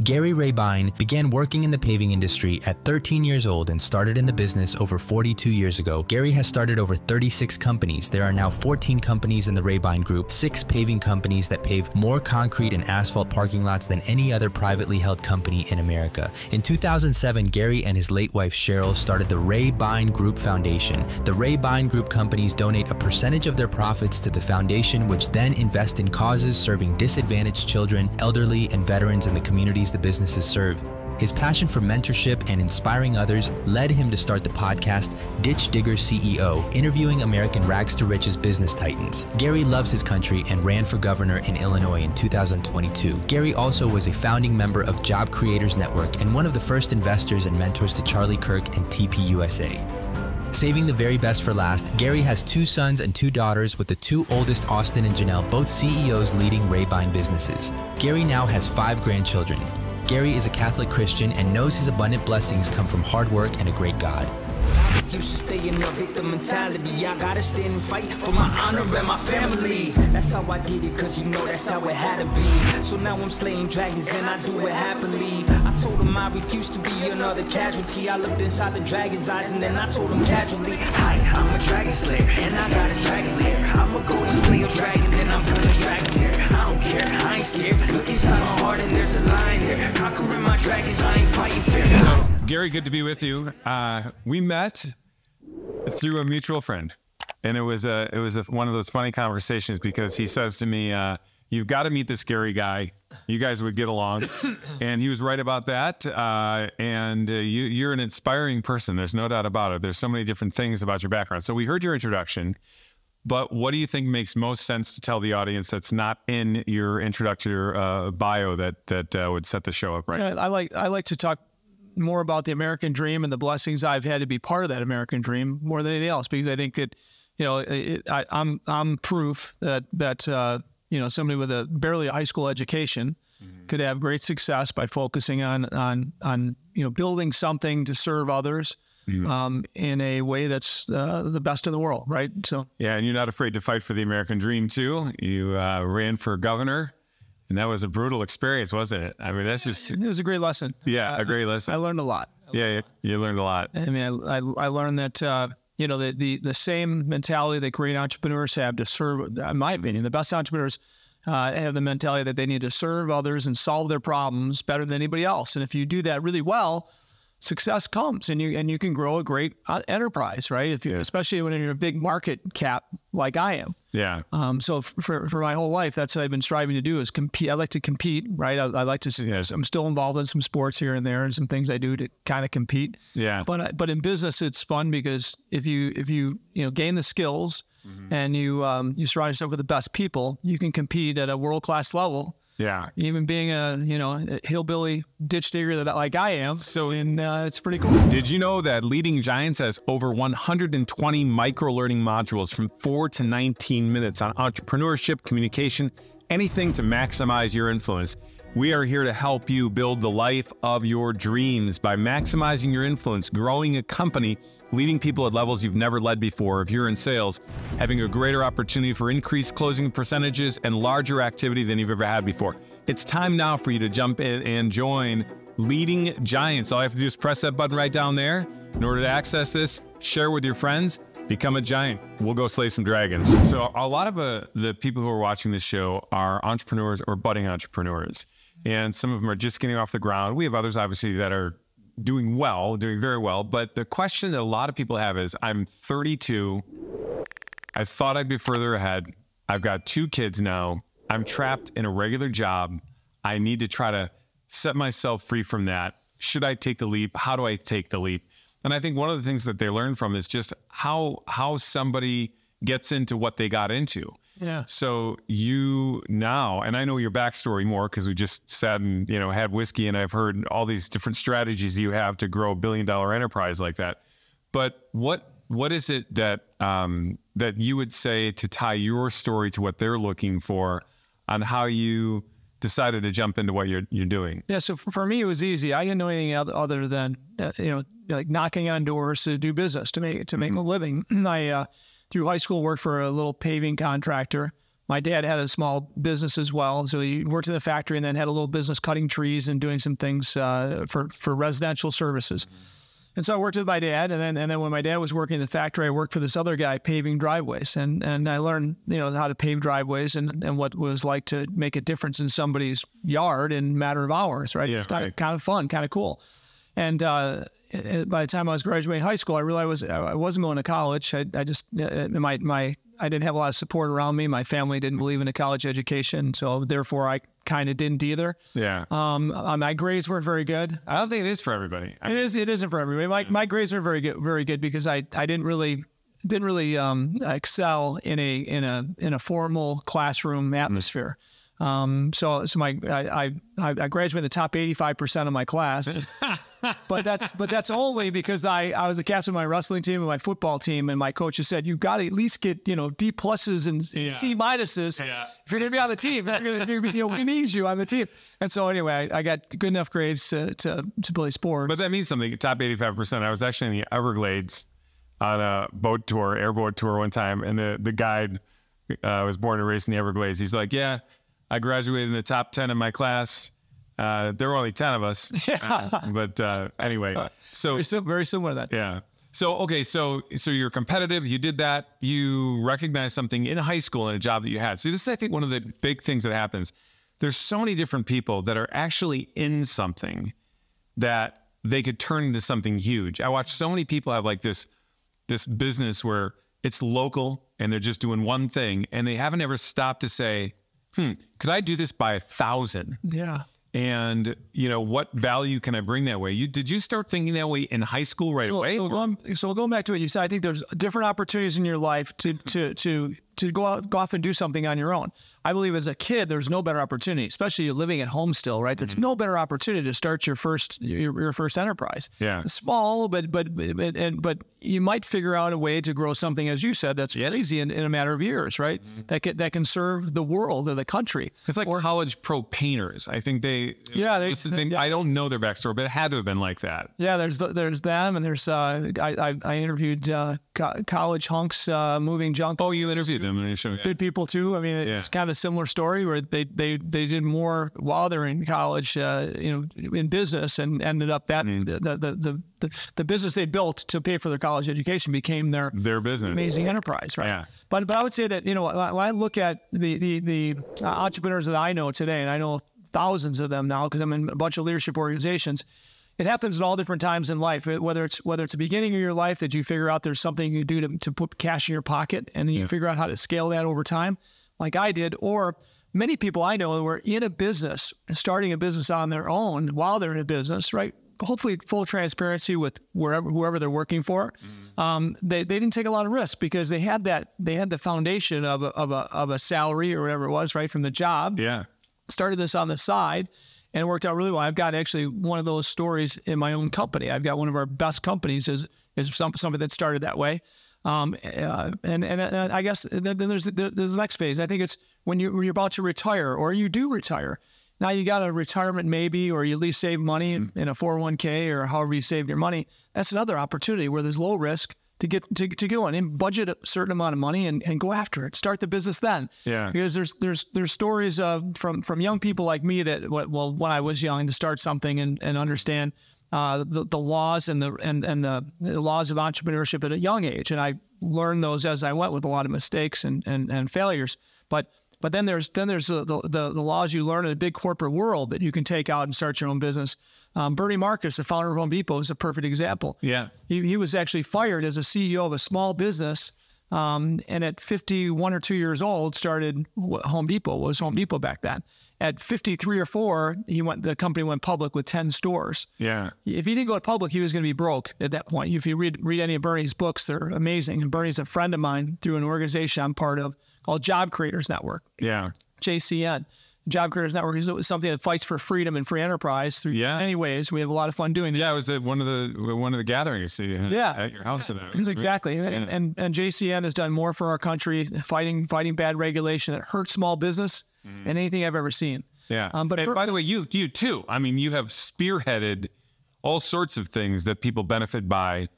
Gary Rabine began working in the paving industry at 13 years old and started in the business over 42 years ago. Gary has started over 36 companies. There are now 14 companies in the Rabine Group, 6 paving companies that pave more concrete and asphalt parking lots than any other privately held company in America. In 2007, Gary and his late wife Cheryl started the Rabine Group Foundation. The Rabine Group companies donate a percentage of their profits to the foundation, which then invest in causes serving disadvantaged children, elderly, and veterans in the communities the businesses serve. His passion for mentorship and inspiring others led him to start the podcast Ditch Digger CEO, interviewing American rags to riches business titans. Gary loves his country and ran for governor in Illinois in 2022. Gary also was a founding member of Job Creators Network and one of the first investors and mentors to Charlie Kirk and TPUSA. Saving the very best for last, Gary has 2 sons and 2 daughters, with the 2 oldest, Austin and Janelle, both CEOs leading Rabine businesses. Gary now has 5 grandchildren. Gary is a Catholic Christian and knows his abundant blessings come from hard work and a great God. You should stay in the victim mentality. I gotta stand and fight for my honor and my family. That's how I did it, cause you know that's how it had to be. So now I'm slaying dragons and I do it happily. I told him I refuse to be another casualty. I looked inside the dragon's eyes and then I told him casually, hi, I'm a dragon slayer and I got a dragon lair. I'ma go and slay a dragon, then I'm gonna dragon there. I don't care, I ain't scared. Look inside my heart and there's a lion there. Conquering my dragons, I ain't fighting fair. So, Gary, good to be with you. We met through a mutual friend, and it was one of those funny conversations because he says to me, "You've got to meet this Gary guy. You guys would get along," and he was right about that. You're an inspiring person. There's no doubt about it. There's so many different things about your background. So we heard your introduction, but what do you think makes most sense to tell the audience that's not in your introductory bio that would set the show up right? I like to talk more about the American dream and the blessings I've had to be part of that American dream more than anything else, because I think that, you know, I'm proof that you know, somebody with barely a high school education could have great success by focusing on you know, building something to serve others in a way that's the best in the world, right? So yeah, and you're not afraid to fight for the American dream too. You ran for governor. And that was a brutal experience, wasn't it? I mean, that's just... It was a great lesson. Yeah, a great lesson. I learned a lot. Yeah, you learned a lot. I mean, I learned that, you know, the same mentality that great entrepreneurs have to serve, in my opinion, the best entrepreneurs have the mentality that they need to serve others and solve their problems better than anybody else. And if you do that really well, success comes, and you can grow a great enterprise, right? If you, especially when you're a big market cap like I am. Yeah. So for my whole life, that's what I've been striving to do, is compete. I like to compete, right? I like to. Yes. I'm still involved in some sports here and there, and some things I do to kind of compete. Yeah. But in business, it's fun because if you gain the skills and you surround yourself with the best people, you can compete at a world-class level. Yeah, even being a hillbilly ditch digger like I am, so it's pretty cool. Did you know that Leading Giants has over 120 micro-learning modules from 4 to 19 minutes on entrepreneurship, communication, anything to maximize your influence? We are here to help you build the life of your dreams by maximizing your influence, growing a company, leading people at levels you've never led before. If you're in sales, having a greater opportunity for increased closing percentages and larger activity than you've ever had before. It's time now for you to jump in and join Leading Giants. All you have to do is press that button right down there. In order to access this, share with your friends, become a giant. We'll go slay some dragons. So a lot of the people who are watching this show are entrepreneurs or budding entrepreneurs. And some of them are just getting off the ground. We have others, obviously, that are doing well, doing very well. But the question that a lot of people have is, I'm 32. I thought I'd be further ahead. I've got 2 kids now. I'm trapped in a regular job. I need to try to set myself free from that. Should I take the leap? How do I take the leap? And I think one of the things that they learn from is just how somebody gets into what they got into. Yeah. So you now, and I know your backstory more because we just sat and, you know, had whiskey, and I've heard all these different strategies you have to grow a billion-dollar enterprise like that. But what is it that that you would say to tie your story to what they're looking for on how you decided to jump into what you're doing? Yeah. So for me, it was easy. I didn't know anything other than like knocking on doors to do business, to make a living. I through high school worked for a little paving contractor, My dad had a small business as well, so he worked in the factory and then had a little business cutting trees and doing some things for residential services. And so I worked with my dad, and then when my dad was working in the factory, I worked for this other guy paving driveways, and I learned how to pave driveways and what it was like to make a difference in somebody's yard in a matter of hours, right? Yeah, it's kind of fun, kind of cool. And by the time I was graduating high school, I realized I wasn't going to college. I didn't have a lot of support around me. My family didn't believe in a college education, so therefore I kind of didn't either. Yeah. My grades weren't very good. I don't think it is for everybody. It isn't for everybody. My grades are very good because I didn't really excel in a formal classroom atmosphere. I graduated in the top 85% of my class, but that's only because I was the captain of my wrestling team and my football team, and my coaches said, you've got to at least get, D pluses and C minuses. Yeah. If you're going to be on the team, we need you on the team. And so anyway, I got good enough grades to play sports. But that means something, top 85%. I was actually in the Everglades on a boat tour, airboat tour one time, and the guide was born and raised in the Everglades. He's like, yeah, I graduated in the top 10 of my class. There were only 10 of us. Yeah. Anyway, so very similar to that. Yeah. So, okay. So you're competitive. You did that. You recognized something in high school in a job that you had. So this is, I think, one of the big things that happens. There's so many different people that are actually in something that they could turn into something huge. I watch so many people have like this business where it's local and they're just doing one thing and they haven't ever stopped to say, could I do this by 1,000? Yeah. And, what value can I bring that way? Did you start thinking that way in high school right away? So going back to what you said, I think there's different opportunities in your life to go off and do something on your own. I believe as a kid, there's no better opportunity, especially you're living at home still, right? There's no better opportunity to start your first enterprise. Yeah. It's small, but you might figure out a way to grow something, as you said, that's easy in a matter of years, right? That can serve the world or the country. It's like college pro painters. I think I don't know their backstory, but it had to have been like that. Yeah, there's them, and there's I interviewed college hunks moving junk. Oh, you interviewed them, and good people too. I mean, it's kind of a similar story where they did more while they're in college, in business, and ended up that the business they built to pay for their college education became their business, amazing enterprise, right? Yeah. But I would say that when I look at the entrepreneurs that I know today, and I know thousands of them now because I'm in a bunch of leadership organizations. It happens at all different times in life, whether it's the beginning of your life that you figure out there's something you do to put cash in your pocket, and then you figure out how to scale that over time, like I did, or many people I know who are in a business, starting a business on their own while they're in a business, right? Hopefully full transparency with whoever they're working for. They didn't take a lot of risk because they had the foundation of a salary or whatever it was, right, from the job. Yeah. Started this on the side. And it worked out really well. I've got actually one of those stories in my own company. I've got one of our best companies is something that started that way. And I guess then there's the next phase. I think it's when you're about to retire or you do retire. Now you got a retirement maybe, or you at least save money in a 401k or however you save your money. That's another opportunity where there's low risk to go on and budget a certain amount of money and go after it. Start the business then. Yeah. Because there's stories from young people like me that when I was young to start something and understand the laws and the laws of entrepreneurship at a young age, and I learned those as I went with a lot of mistakes and failures. But then there's the laws you learn in a big corporate world that you can take out and start your own business. Bernie Marcus, the founder of Home Depot, is a perfect example. Yeah, he was actually fired as a CEO of a small business, and at 51 or 2 years old, started Home Depot. Was Home Depot back then? At 53 or 4, the company went public with 10 stores. Yeah. If he didn't go public, he was going to be broke at that point. If you read any of Bernie's books, they're amazing. And Bernie's a friend of mine through an organization I'm part of called Job Creators Network. Yeah. JCN. Job Creators Network is something that fights for freedom and free enterprise through many ways. We have a lot of fun doing that. Yeah, it was at one of the gatherings at your house today. Exactly. And JCN has done more for our country, fighting bad regulation that hurts small business than anything I've ever seen. Yeah. But by the way, you too. I mean, you have spearheaded all sorts of things that people benefit by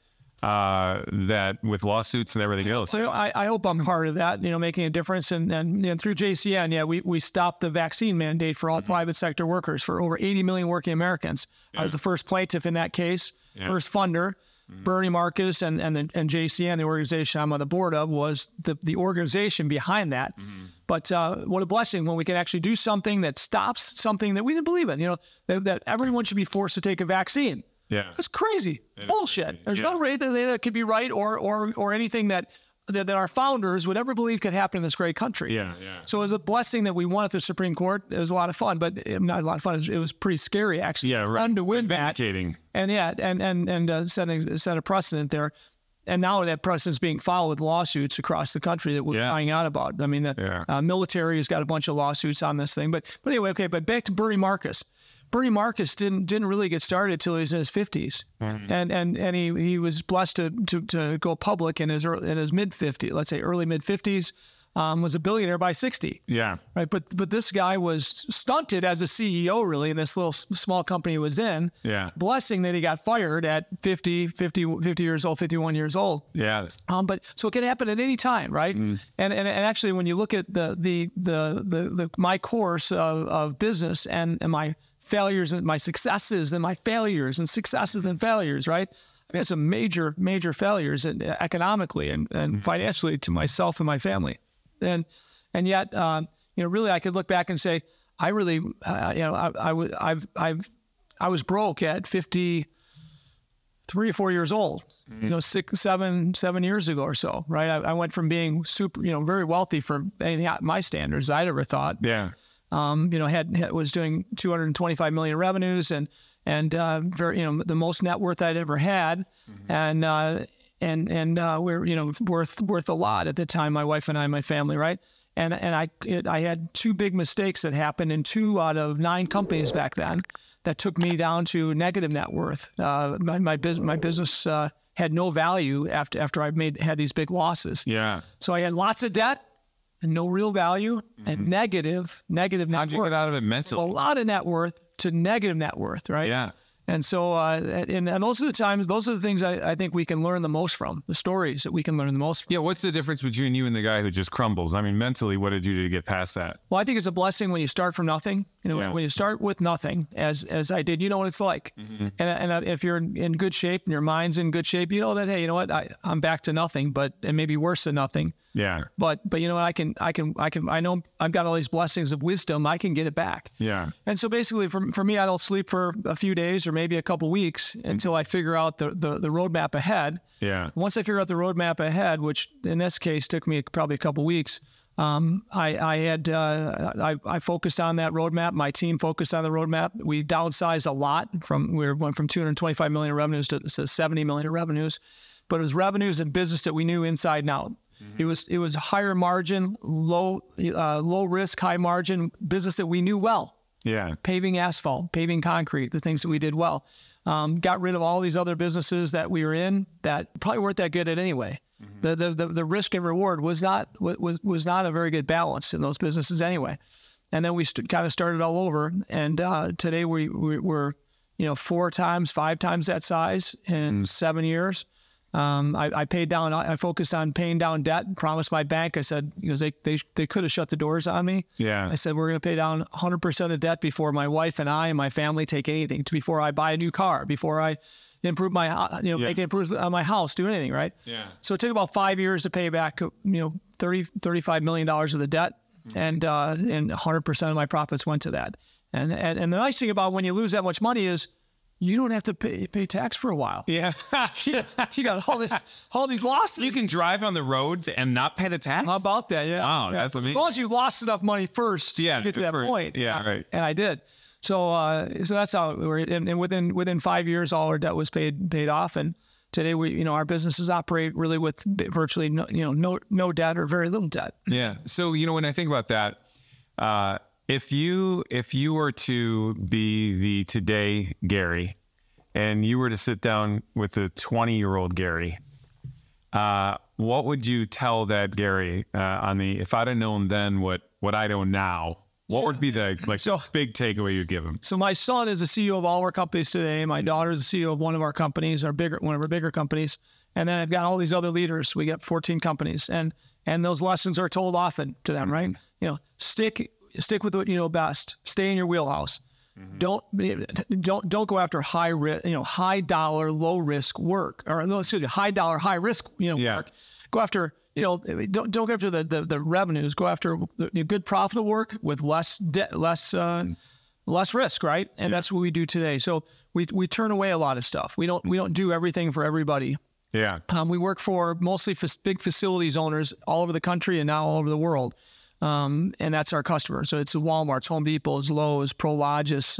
that with lawsuits and everything else. So I hope I'm part of that, making a difference. And through JCN, yeah, we stopped the vaccine mandate for all private sector workers for over 80 million working Americans. I was the first plaintiff in that case, first funder. Bernie Marcus and JCN, the organization I'm on the board of, was the organization behind that. But what a blessing when we can actually do something that stops something that we didn't believe in. That everyone should be forced to take a vaccine. Yeah, that's crazy. Bullshit. Crazy. There's no way that could be right or anything that our founders would ever believe could happen in this great country. Yeah. So it was a blessing that we won at the Supreme Court. It was a lot of fun, but not a lot of fun. It was pretty scary, actually. Yeah, right. Fun to win that. And set a precedent there. And now that precedent's being followed with lawsuits across the country that we're finding out about. I mean, the military has got a bunch of lawsuits on this thing. But anyway, okay. But back to Bernie Marcus. Bernie Marcus didn't really get started till he was in his 50s, and he was blessed to go public in his mid 50s, let's say early mid 50s. Was a billionaire by 60. Yeah. Right. But this guy was stunted as a CEO really in this little small company he was in. Yeah. Blessing that he got fired at 50 years old, 51 years old. Yeah. But so it can happen at any time, right? And actually when you look at my course of business and my failures and my successes and my failures and successes and failures, right? I had some major failures economically and financially to myself and my family. And yet, really, I could look back and say, I really, I was broke at 53 or 4 years old, 7 years ago or so, right? I went from being super, very wealthy for my standards I'd ever thought. Yeah. Was doing 225 million in revenues and very, the most net worth I'd ever had. And we're worth a lot at the time, my wife and I, my family, right? And I had two big mistakes that happened in 2 out of 9 companies back then that took me down to negative net worth. My business had no value after I had these big losses. Yeah. So I had lots of debt and no real value and negative net worth. How'd you get out of it mentally? A lot of net worth to negative net worth, right? Yeah. And so, and those are the times, those are the things I think we can learn the most from, the stories that we can learn the most from. Yeah, what's the difference between you and the guy who just crumbles? I mean, mentally, what did you do to get past that? Well, I think it's a blessing when you start from nothing. When you start with nothing, as I did, you know what it's like. And if you're in good shape and your mind's in good shape, you know that, hey, you know what, I'm back to nothing, and maybe worse than nothing. Yeah. But you know what, I know I've got all these blessings of wisdom. I can get it back. Yeah. And so basically for me, I don't sleep for a few days or maybe a couple weeks until I figure out the roadmap ahead. Yeah. Once I figure out the roadmap ahead, which in this case took me probably a couple weeks, I focused on that roadmap. My team focused on the roadmap. We downsized a lot we went from 225 million in revenues to 70 million in revenues, but it was revenues and business that we knew inside and out. It was higher margin, low risk, high margin business that we knew well. Yeah. Paving asphalt, paving concrete, the things that we did well. Got rid of all these other businesses that we were in that probably weren't that good at anyway. The risk and reward was not a very good balance in those businesses anyway. And then we kind of started all over. And today we're 4 times, 5 times that size in 7 years. I focused on paying down debt and promised my bank. I said, because they could have shut the doors on me. Yeah. I said, we're going to pay down 100% of debt before my wife and I and my family take anything, before I buy a new car, before I improve make an improvement on my house, do anything, right? Yeah. So it took about 5 years to pay back, $35 million of the debt, and 100% of my profits went to that. And the nice thing about when you lose that much money is you don't have to pay tax for a while. Yeah. you got all these losses. You can drive on the roads and not pay the tax? How about that? Yeah. Wow, that's amazing. As long as you lost enough money first to get to that point. Yeah, right. And I did. So that's how we were. And within 5 years, all our debt was paid off. And today, our businesses operate really with virtually no debt or very little debt. Yeah. So when I think about that, if you were to be the today Gary, and you were to sit down with the 20-year-old Gary, what would you tell that Gary if I'd have known then what I know now? What would be the big takeaway you'd give him? So my son is the CEO of all our companies today. My daughter is the CEO of one of our companies, one of our bigger companies, And then I've got all these other leaders. We got 14 companies, and those lessons are told often to them, right? You know, stick with what you know best. Stay in your wheelhouse. Don't go after high dollar, low risk work, or no, excuse me, high dollar, high risk, work. Go after, don't go after the revenues. Go after the good profitable work with less risk, right? And that's what we do today. So we turn away a lot of stuff. We don't do everything for everybody. Yeah. We work for mostly big facilities owners all over the country and now all over the world. And that's our customer. So it's Walmart's, Home Depot's, Lowe's, Prologis,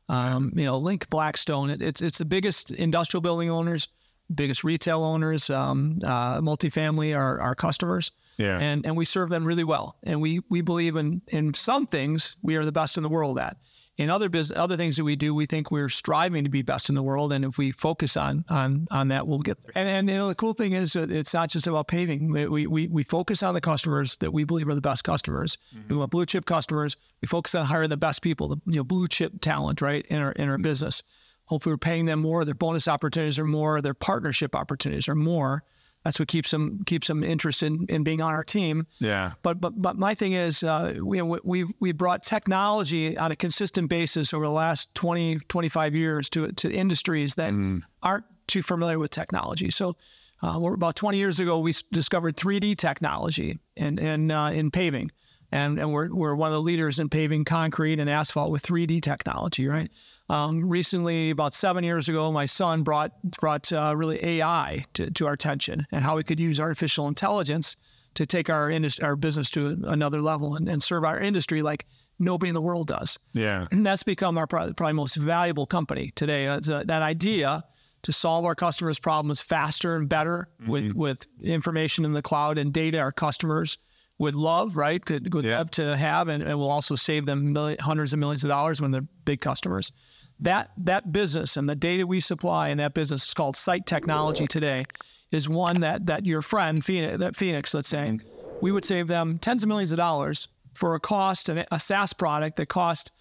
Link, Blackstone. It's the biggest industrial building owners, biggest retail owners, multifamily are our customers. Yeah. And we serve them really well. And we believe in some things we are the best in the world at. In other things that we do, we think we're striving to be best in the world, and if we focus on that, we'll get there. And the cool thing is that it's not just about paving. We focus on the customers that we believe are the best customers. We want blue chip customers. We focus on hiring the best people, the blue chip talent, right, in our business. Hopefully, we're paying them more. Their bonus opportunities are more. Their partnership opportunities are more. That's what keeps them interested in being on our team. Yeah. But my thing is, we brought technology on a consistent basis over the last 20, 25 years to industries that aren't too familiar with technology. So, about 20 years ago, we discovered 3D technology in paving, and we're one of the leaders in paving concrete and asphalt with 3D technology, right? Recently, about 7 years ago, my son brought really AI to our attention and how we could use artificial intelligence to take our business to another level and serve our industry like nobody in the world does. Yeah, and that's become our probably most valuable company today. That idea to solve our customers' problems faster and better with information in the cloud and data our customers would love, right? Could love to have, and will also save them hundreds of millions of dollars when they're big customers. That business and the data we supply in that business is called Site Technology today, is one that your friend, Phoenix, let's say, we would save them tens of millions of dollars for a SaaS product that cost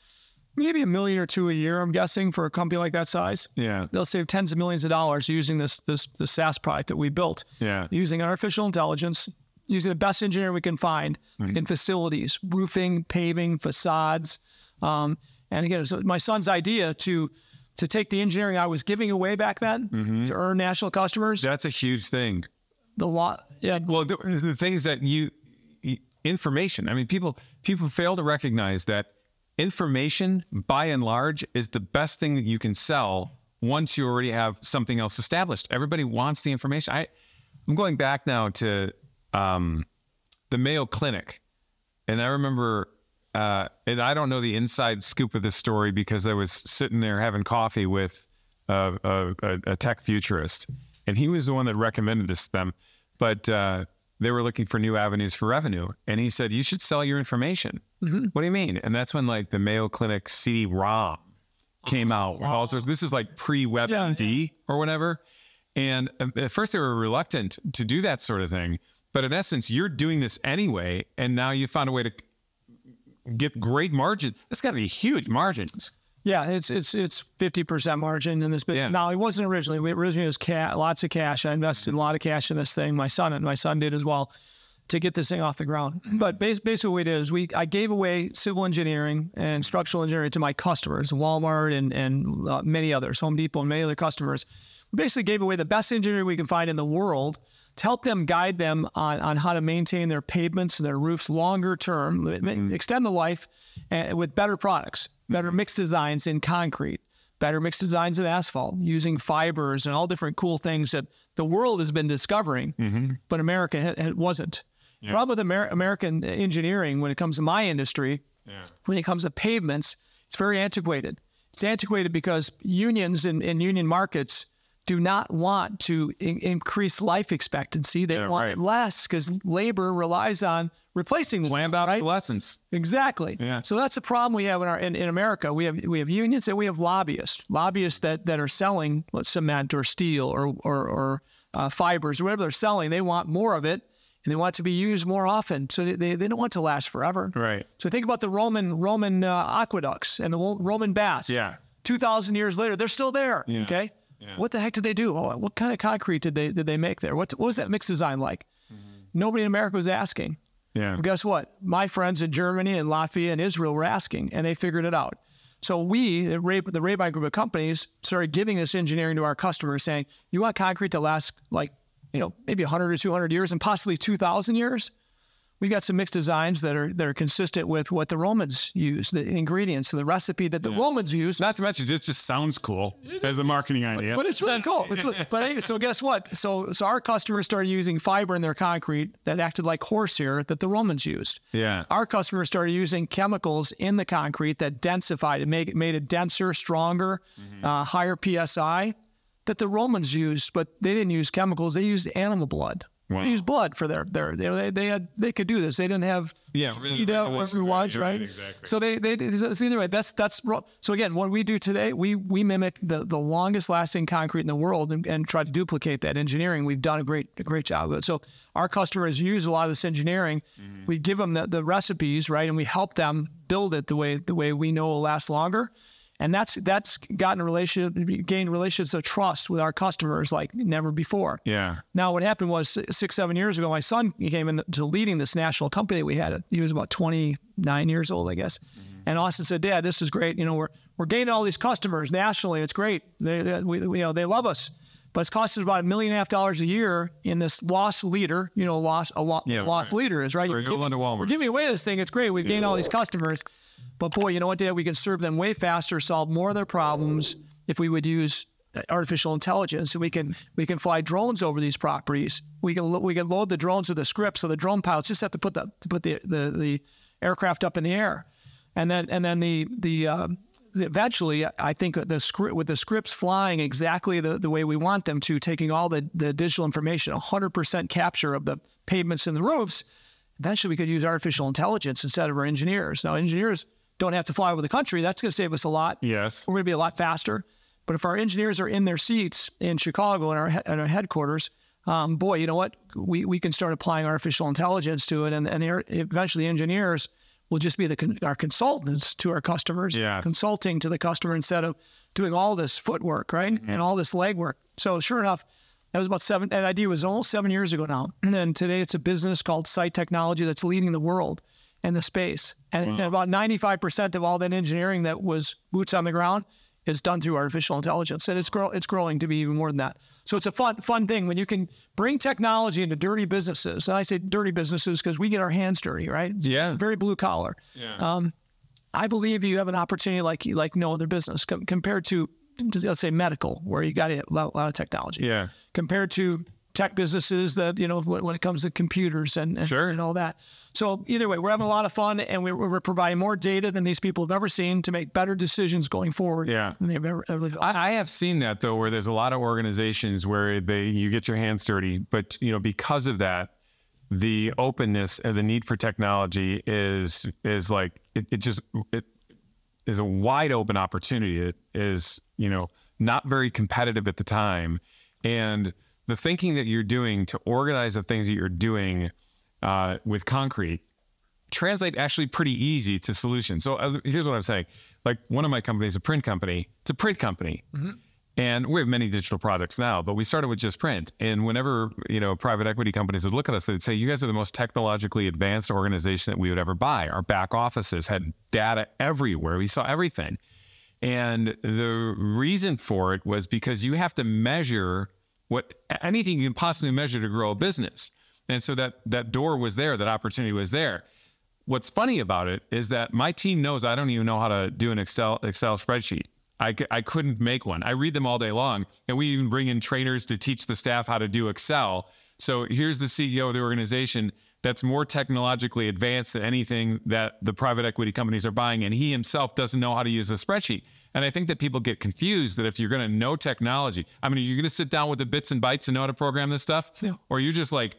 maybe $1 million or $2 million a year, I'm guessing, for a company like that size. Yeah. They'll save tens of millions of dollars using this SaaS product that we built. Yeah. Using artificial intelligence, using the best engineer we can find in facilities, roofing, paving, facades. And again, it's my son's idea to take the engineering I was giving away back then to earn national customers. That's a huge thing. Well, the things that information. I mean, people fail to recognize that information, by and large, is the best thing that you can sell once you already have something else established. Everybody wants the information. I'm going back now to the Mayo Clinic, and I remember, and I don't know the inside scoop of this story because I was sitting there having coffee with a tech futurist, and he was the one that recommended this to them, but they were looking for new avenues for revenue, and he said, you should sell your information. What do you mean? And that's when like the Mayo Clinic CD-ROM came out. Wow. This is like pre-WebMD or whatever, and at first they were reluctant to do that sort of thing. But in essence, you're doing this anyway, and now you found a way to get great margin. That's got to be huge margins. Yeah, it's 50% margin in this business. Yeah. Now, it wasn't originally. Originally, it was lots of cash. I invested a lot of cash in this thing. My son did as well, to get this thing off the ground. But basically what it is, I gave away civil engineering and structural engineering to my customers, Walmart and many others, Home Depot and many other customers. We basically gave away the best engineering we can find in the world to help them guide them on how to maintain their pavements and their roofs longer term, extend the life with better products, better mixed designs in concrete, better mixed designs in asphalt, using fibers and all different cool things that the world has been discovering, but America wasn't. Yeah. The problem with American engineering when it comes to my industry, when it comes to pavements, it's very antiquated. It's antiquated because unions in union markets do not want to increase life expectancy. They want it less because labor relies on replacing this. Planned obsolescence. Exactly. Yeah. So that's a problem we have in America. We have unions and we have lobbyists that are selling cement or steel or fibers or whatever they're selling. They want more of it, and they want it to be used more often. So they don't want it to last forever. Right. So think about the Roman aqueducts and the Roman baths. Yeah. 2,000 years later, they're still there. Yeah. Okay. Yeah. What the heck did they do? Oh, what kind of concrete did they make there? What was that mix design like? Nobody in America was asking. Yeah. Well, guess what? My friends in Germany and Latvia and Israel were asking, and they figured it out. So we, the Rabine Group of companies, started giving this engineering to our customers, saying, you want concrete to last like, maybe 100 or 200 years and possibly 2,000 years? We've got some mixed designs that are consistent with what the Romans used, the ingredients, the recipe that the Romans used. Not to mention, it just sounds cool as a marketing idea. But it's really cool. So guess what? So our customers started using fiber in their concrete that acted like horsehair that the Romans used. Yeah. Our customers started using chemicals in the concrete that densified it, made it denser, stronger, higher PSI that the Romans used, but they didn't use chemicals. They used animal blood. Wow. They used blood for they could do this. They didn't have whatever it was, right? Exactly. So they so either way, that's so again, what we do today, we mimic the longest lasting concrete in the world and try to duplicate that engineering. We've done a great job of it. So our customers use a lot of this engineering. We give them the recipes, right, and we help them build it the way we know will last longer. And that's gained relationships of trust with our customers like never before. Yeah. Now, what happened was 6-7 years ago, my son came into leading this national company that we had. He was about 29 years old, I guess. And Austin said, "Dad, this is great. We're gaining all these customers nationally. It's great. They love us. But it's costing us about $1.5 million a year in this loss leader. Loss leader is right. We're giving away this thing. It's great. We've gained all these customers. But boy, you know what, Dad? We can serve them way faster, solve more of their problems if we would use artificial intelligence. And we can fly drones over these properties. We can load the drones with a script, so the drone pilots just have to put the aircraft up in the air, and then eventually, I think with the scripts flying exactly the way we want them to, taking all the digital information, 100% capture of the pavements and the roofs. Eventually, we could use artificial intelligence instead of our engineers. Now, engineers don't have to fly over the country. That's going to save us a lot. Yes. We're going to be a lot faster. But if our engineers are in their seats in Chicago in our headquarters, boy, you know what? We can start applying artificial intelligence to it, and eventually engineers will just be our consultants to our customers, consulting to the customer instead of doing all this footwork, right? And all this legwork. So sure enough, that was that idea was almost 7 years ago now. And then today it's a business called Site Technology that's leading the world in the space. And about 95% of all that engineering that was boots on the ground is done through artificial intelligence. And it's growing to be even more than that. So it's a fun thing when you can bring technology into dirty businesses. And I say dirty businesses because we get our hands dirty, right? Yeah. Very blue collar. Yeah. I believe you have an opportunity like no other business compared to, let's say, medical, where you got a lot of technology. Yeah. Compared to tech businesses that, when it comes to computers and all that. So either way, we're having a lot of fun, and we're providing more data than these people have ever seen to make better decisions going forward. Yeah. Than they've ever done. I have seen that, though, where there's a lot of organizations where you get your hands dirty, but, because of that, the openness and the need for technology is like, it is a wide open opportunity. It is, not very competitive at the time. And the thinking that you're doing to organize the things that you're doing with concrete translate actually pretty easy to solutions. So here's what I'm saying. Like, one of my companies, a print company, it's a print company. And we have many digital products now, but we started with just print. And whenever, private equity companies would look at us, they'd say, you guys are the most technologically advanced organization that we would ever buy. Our back offices had data everywhere. We saw everything. And the reason for it was because you have to measure anything you can possibly measure to grow a business. And so that door was there, that opportunity was there. What's funny about it is that my team knows I don't even know how to do an Excel spreadsheet. I couldn't make one. I read them all day long, and we even bring in trainers to teach the staff how to do Excel. So here's the CEO of the organization that's more technologically advanced than anything that the private equity companies are buying, and he himself doesn't know how to use a spreadsheet. And I think that people get confused that if you're going to know technology, you're going to sit down with the bits and bytes and know how to program this stuff, or you're just like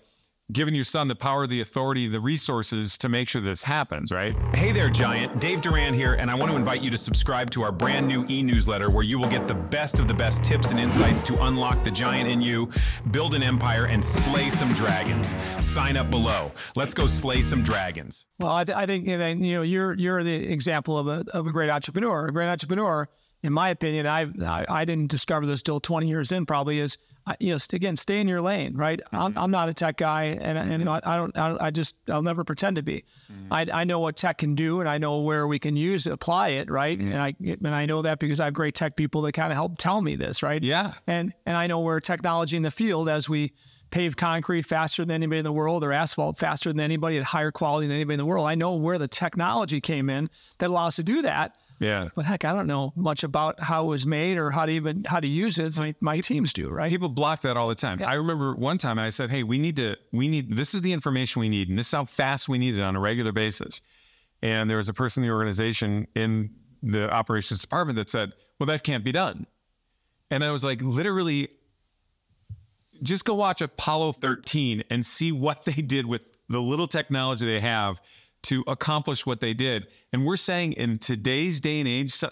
giving your son the power, the authority, the resources to make sure this happens, right? Hey there, Giant. Dave Duran here, and I want to invite you to subscribe to our brand new e-newsletter where you will get the best of the best tips and insights to unlock the giant in you, build an empire, and slay some dragons. Sign up below. Let's go slay some dragons. Well, I think you're the example of a great entrepreneur. A great entrepreneur in my opinion, I didn't discover this till 20 years in probably, is, you know, again, stay in your lane, right? I'm not a tech guy, and I'll never pretend to be. I know what tech can do, and I know where we can apply it, right? And I know that because I have great tech people that kind of help tell me this, right? Yeah. And I know where technology in the field, as we pave concrete faster than anybody in the world, or asphalt faster than anybody, at higher quality than anybody in the world. I know where the technology came in that allows us to do that. Yeah. But heck, I don't know much about how it was made or how to use it. My teams do, right? People block that all the time. Yeah. I remember one time I said, hey, we need, this is the information we need, and this is how fast we need it on a regular basis. And there was a person in the organization in the operations department that said, well, that can't be done. And I was like, literally, just go watch Apollo 13 and see what they did with the little technology they have to accomplish what they did. And we're saying in today's day and age,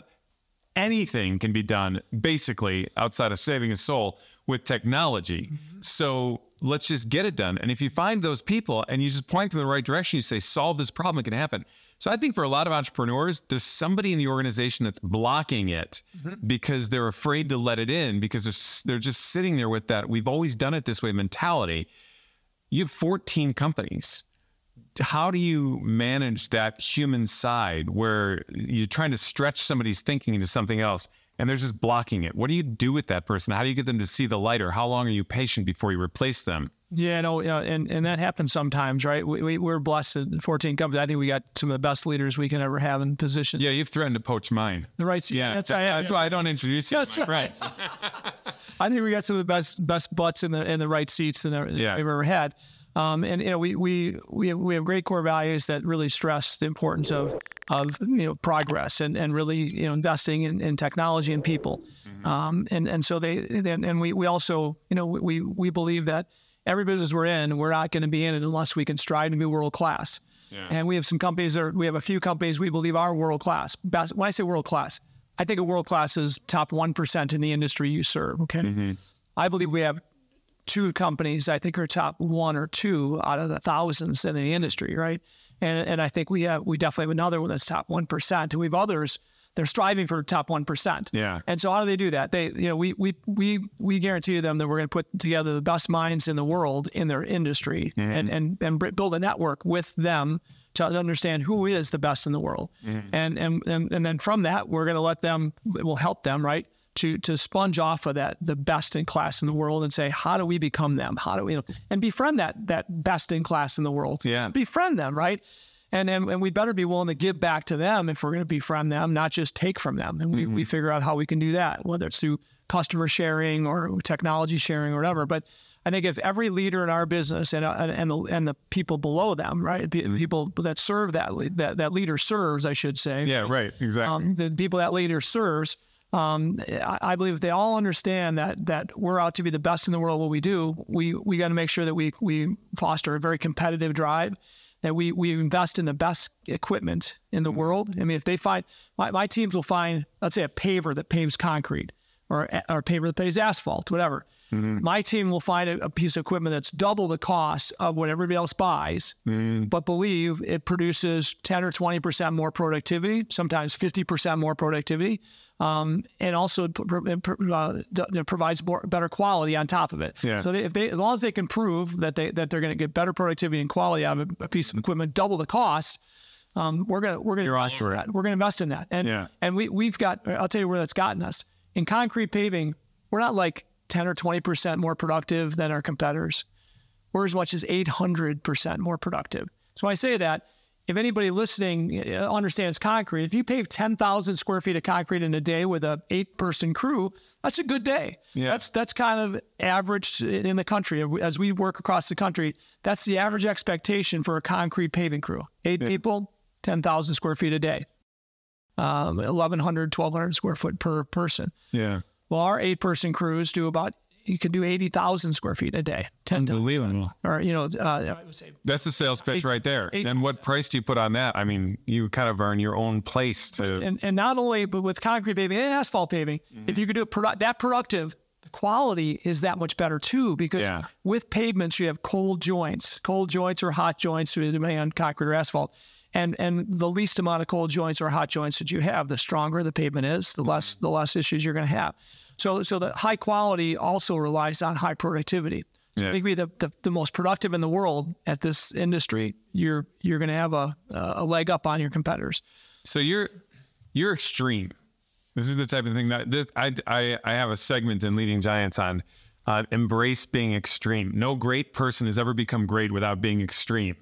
anything can be done basically outside of saving a soul with technology. So let's just get it done. And if you find those people and you just point them in the right direction, you say, solve this problem, it can happen. So I think for a lot of entrepreneurs, there's somebody in the organization that's blocking it because they're afraid to let it in, because they're just sitting there with that we've always done it this way mentality. You have 14 companies. How do you manage that human side where you're trying to stretch somebody's thinking into something else and they're just blocking it? What do you do with that person? How do you get them to see the light, or how long are you patient before you replace them? Yeah, no, and that happens sometimes, right? We're blessed at 14 companies. I think we got some of the best leaders we can ever have in positions. Yeah, you've threatened to poach mine. The right, yeah, that's why I don't introduce you. That's right. I think we got some of the best butts in the right seats that we've ever had. And you know, we have great core values that really stress the importance of you know, progress and really, you know, investing in technology and people. And so we also, you know, we believe that every business we're in, we're not going to be in it unless we can strive to be world class. Yeah. And we have some companies we have a few companies we believe are world class. When I say world class, I think a world class is top 1% in the industry you serve. Okay. I believe we have 2 companies I think are top 1 or 2 out of the thousands in the industry, right? And I think we definitely have another one that's top 1%, and we have others they're striving for top 1%. Yeah. And so how do they do that? They, you know, we guarantee them that we're going to put together the best minds in the world in their industry and build a network with them to understand who is the best in the world. And then from that, we're going to let them, we'll help them, right, to sponge off of that, the best in class in the world, and say, how do we become them? How do we, and befriend that best in class in the world. Yeah. Befriend them, right? And we better be willing to give back to them if we're going to befriend them, not just take from them. And we figure out how we can do that, whether it's through customer sharing or technology sharing or whatever. But I think if every leader in our business and the people below them, right, people that serve that leader serves, I should say. Yeah, right, exactly. The people that leader serves, I believe if they all understand that we're out to be the best in the world at what we do, we got to make sure that we foster a very competitive drive, that we invest in the best equipment in the world. I mean, if they find, my teams will find, let's say, a paver that paves concrete or a paver that paves asphalt, whatever. My team will find a piece of equipment that's double the cost of what everybody else buys, but believe it produces 10 or 20% more productivity, sometimes 50% more productivity, and also provides better quality on top of it. Yeah. So as long as they can prove that they're going to get better productivity and quality out of a piece of equipment, double the cost, we're going to invest in that. And we've got, I'll tell you where that's gotten us. In concrete paving, we're not like 10 or 20% more productive than our competitors. We're as much as 800% more productive. So when I say that, if anybody listening understands concrete, if you pave 10,000 square feet of concrete in a day with a 8-person crew, that's a good day. Yeah. That's kind of average in the country. As we work across the country, that's the average expectation for a concrete paving crew. 8 people, 10,000 square feet a day. 1,100, 1,200 square foot per person. Yeah. Well, our 8-person crews do about, you can do 80,000 square feet a day. Unbelievable. Or, you know, that's the sales pitch right there. And what price do you put on that? I mean, you kind of earn your own place to. And not only, but with concrete paving and asphalt paving, if you could do it that productive, the quality is that much better too, because with pavements, you have cold joints or hot joints, depending on concrete or asphalt. And the least amount of cold joints or hot joints that you have, the stronger the pavement is, the less issues you're going to have. So the high quality also relies on high productivity. So to be the most productive in the world at this industry, you're going to have a leg up on your competitors. So you're extreme. This is the type of thing that I have a segment in Leading Giants on embrace being extreme. No great person has ever become great without being extreme.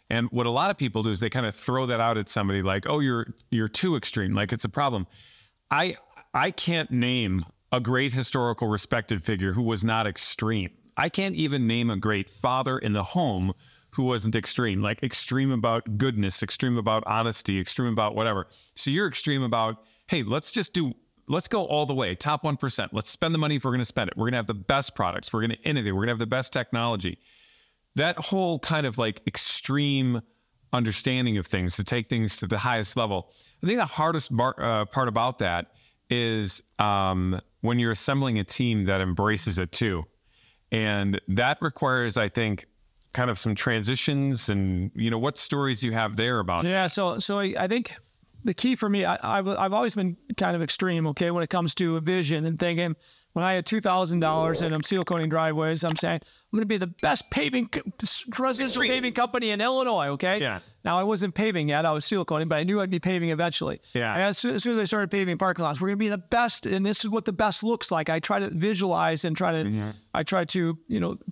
And what a lot of people do is they kind of throw that out at somebody like, oh, you're too extreme, like it's a problem. I can't name a great historical respected figure who was not extreme. I can't even name a great father in the home who wasn't extreme, like extreme about goodness, extreme about honesty, extreme about whatever. So you're extreme about, hey, let's go all the way, top 1%. Let's spend the money if we're going to spend it. We're going to have the best products. We're going to innovate. We're going to have the best technology. That whole kind of like extreme understanding of things to take things to the highest level. I think the hardest part about that is when you're assembling a team that embraces it too. And that requires, I think, kind of some transitions and, what stories you have there about it. Yeah, so I think the key for me, I've always been kind of extreme, okay, when it comes to vision and thinking. When I had $2,000 and I'm seal coating driveways, I'm saying, I'm going to be the best residential paving company in Illinois, okay? Yeah. Now, I wasn't paving yet. I was seal coating, but I knew I'd be paving eventually. Yeah. And as soon as I started paving parking lots, we're going to be the best, and this is what the best looks like. I try to visualize and I try to,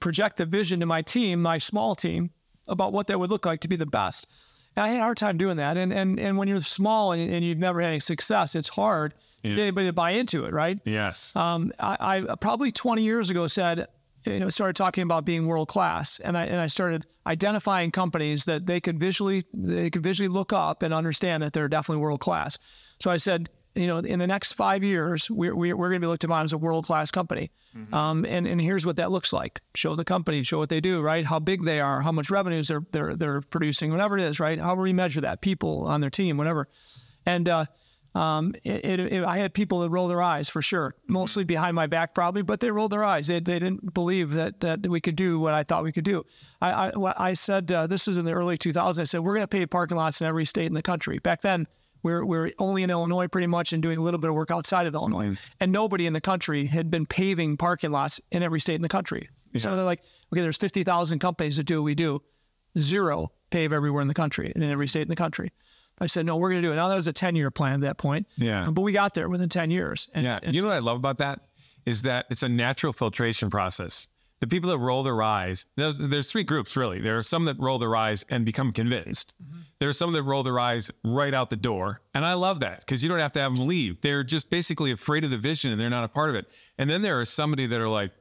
project the vision to my team, my small team, about what that would look like to be the best. And I had a hard time doing that. And when you're small and you've never had any success, it's hard to get anybody to buy into it, right? Yes. I probably 20 years ago said, started talking about being world class, and I started identifying companies that they could visually look up and understand that they're definitely world class. So I said, in the next 5 years, we're going to be looked upon as a world class company, and here's what that looks like. Show the company, show what they do, right? How big they are, how much revenues they're producing, whatever it is, right? How do we measure that? People on their team, whatever, and. I had people that rolled their eyes for sure, mostly behind my back probably, but they rolled their eyes. They didn't believe that we could do what I thought we could do. I said, this is in the early 2000s, I said, we're going to pave parking lots in every state in the country. Back then, we're only in Illinois pretty much and doing a little bit of work outside of Illinois. And nobody in the country had been paving parking lots in every state in the country. Yeah. So they're like, okay, there's 50,000 companies that do what we do. 0 pave everywhere in the country, in every state in the country. I said, no, we're going to do it. Now, that was a 10-year plan at that point. Yeah. But we got there within 10 years. And, yeah. You know what I love about that is that it's a natural filtration process. The people that roll their eyes, there's 3 groups, really. There are some that roll their eyes and become convinced. There are some that roll their eyes right out the door. And I love that because you don't have to have them leave. They're just basically afraid of the vision and they're not a part of it. And then there are somebody that are like,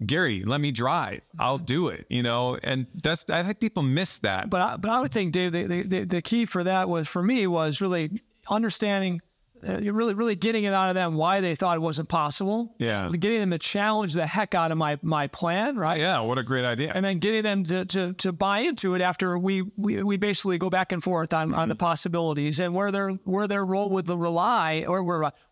Gary, let me drive. I'll do it, and I think people miss that. But I would think, Dave, the key for that was really understanding, really getting it out of them why they thought it wasn't possible. Yeah. Getting them to challenge the heck out of my plan, right? Yeah, what a great idea. And then getting them to buy into it after we basically go back and forth on the possibilities and where their role would rely or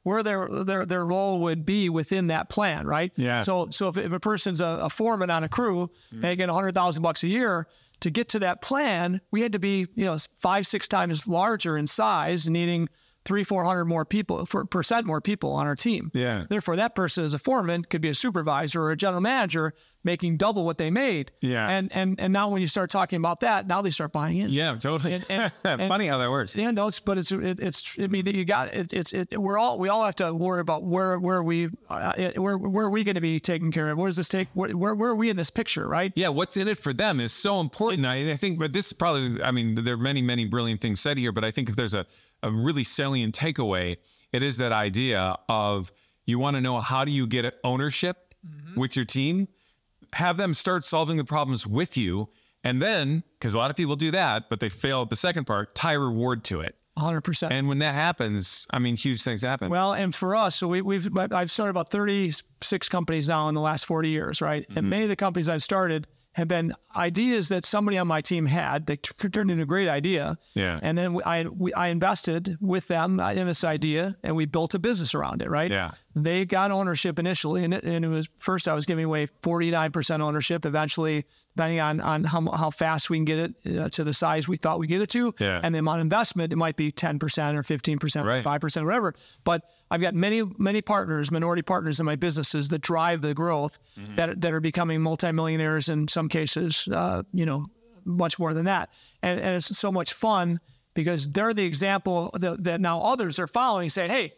where their role would be within that plan, right? Yeah. So if a person's a foreman on a crew making $100,000 a year, to get to that plan, we had to be 5-6 times larger in size, needing 300-400 more people, % more people on our team. Yeah. Therefore, that person as a foreman could be a supervisor or a general manager making double what they made. Yeah. And now when you start talking about that, now they start buying in. Yeah, totally. And funny how that works. Yeah, no, I mean, you got it. We all have to worry about where are we going to be taken care of? Where does this take? Where are we in this picture, right? Yeah, what's in it for them is so important. I think, but this is probably, I mean, there are many brilliant things said here, but I think if there's a really salient takeaway, it is that idea of you want to know how do you get ownership with your team, have them start solving the problems with you, and then, because a lot of people do that, but they fail at the second part, tie reward to it. 100%. And when that happens, I mean, huge things happen. Well, and for us, so I've started about 36 companies now in the last 40 years, right? And many of the companies I've started have been ideas that somebody on my team had. They turned into a great idea. Yeah. And then I invested with them in this idea, and we built a business around it, right? Yeah. they got ownership initially, and it was first I was giving away 49% ownership. Eventually, depending on how fast we can get it to the size we thought we'd get it to, and the amount of investment, it might be 10% or 15% or 5%, whatever. But I've got many partners, minority partners in my businesses that drive the growth, that are becoming multimillionaires in some cases, you know, much more than that. And it's so much fun because they're the example that now others are following, saying, hey,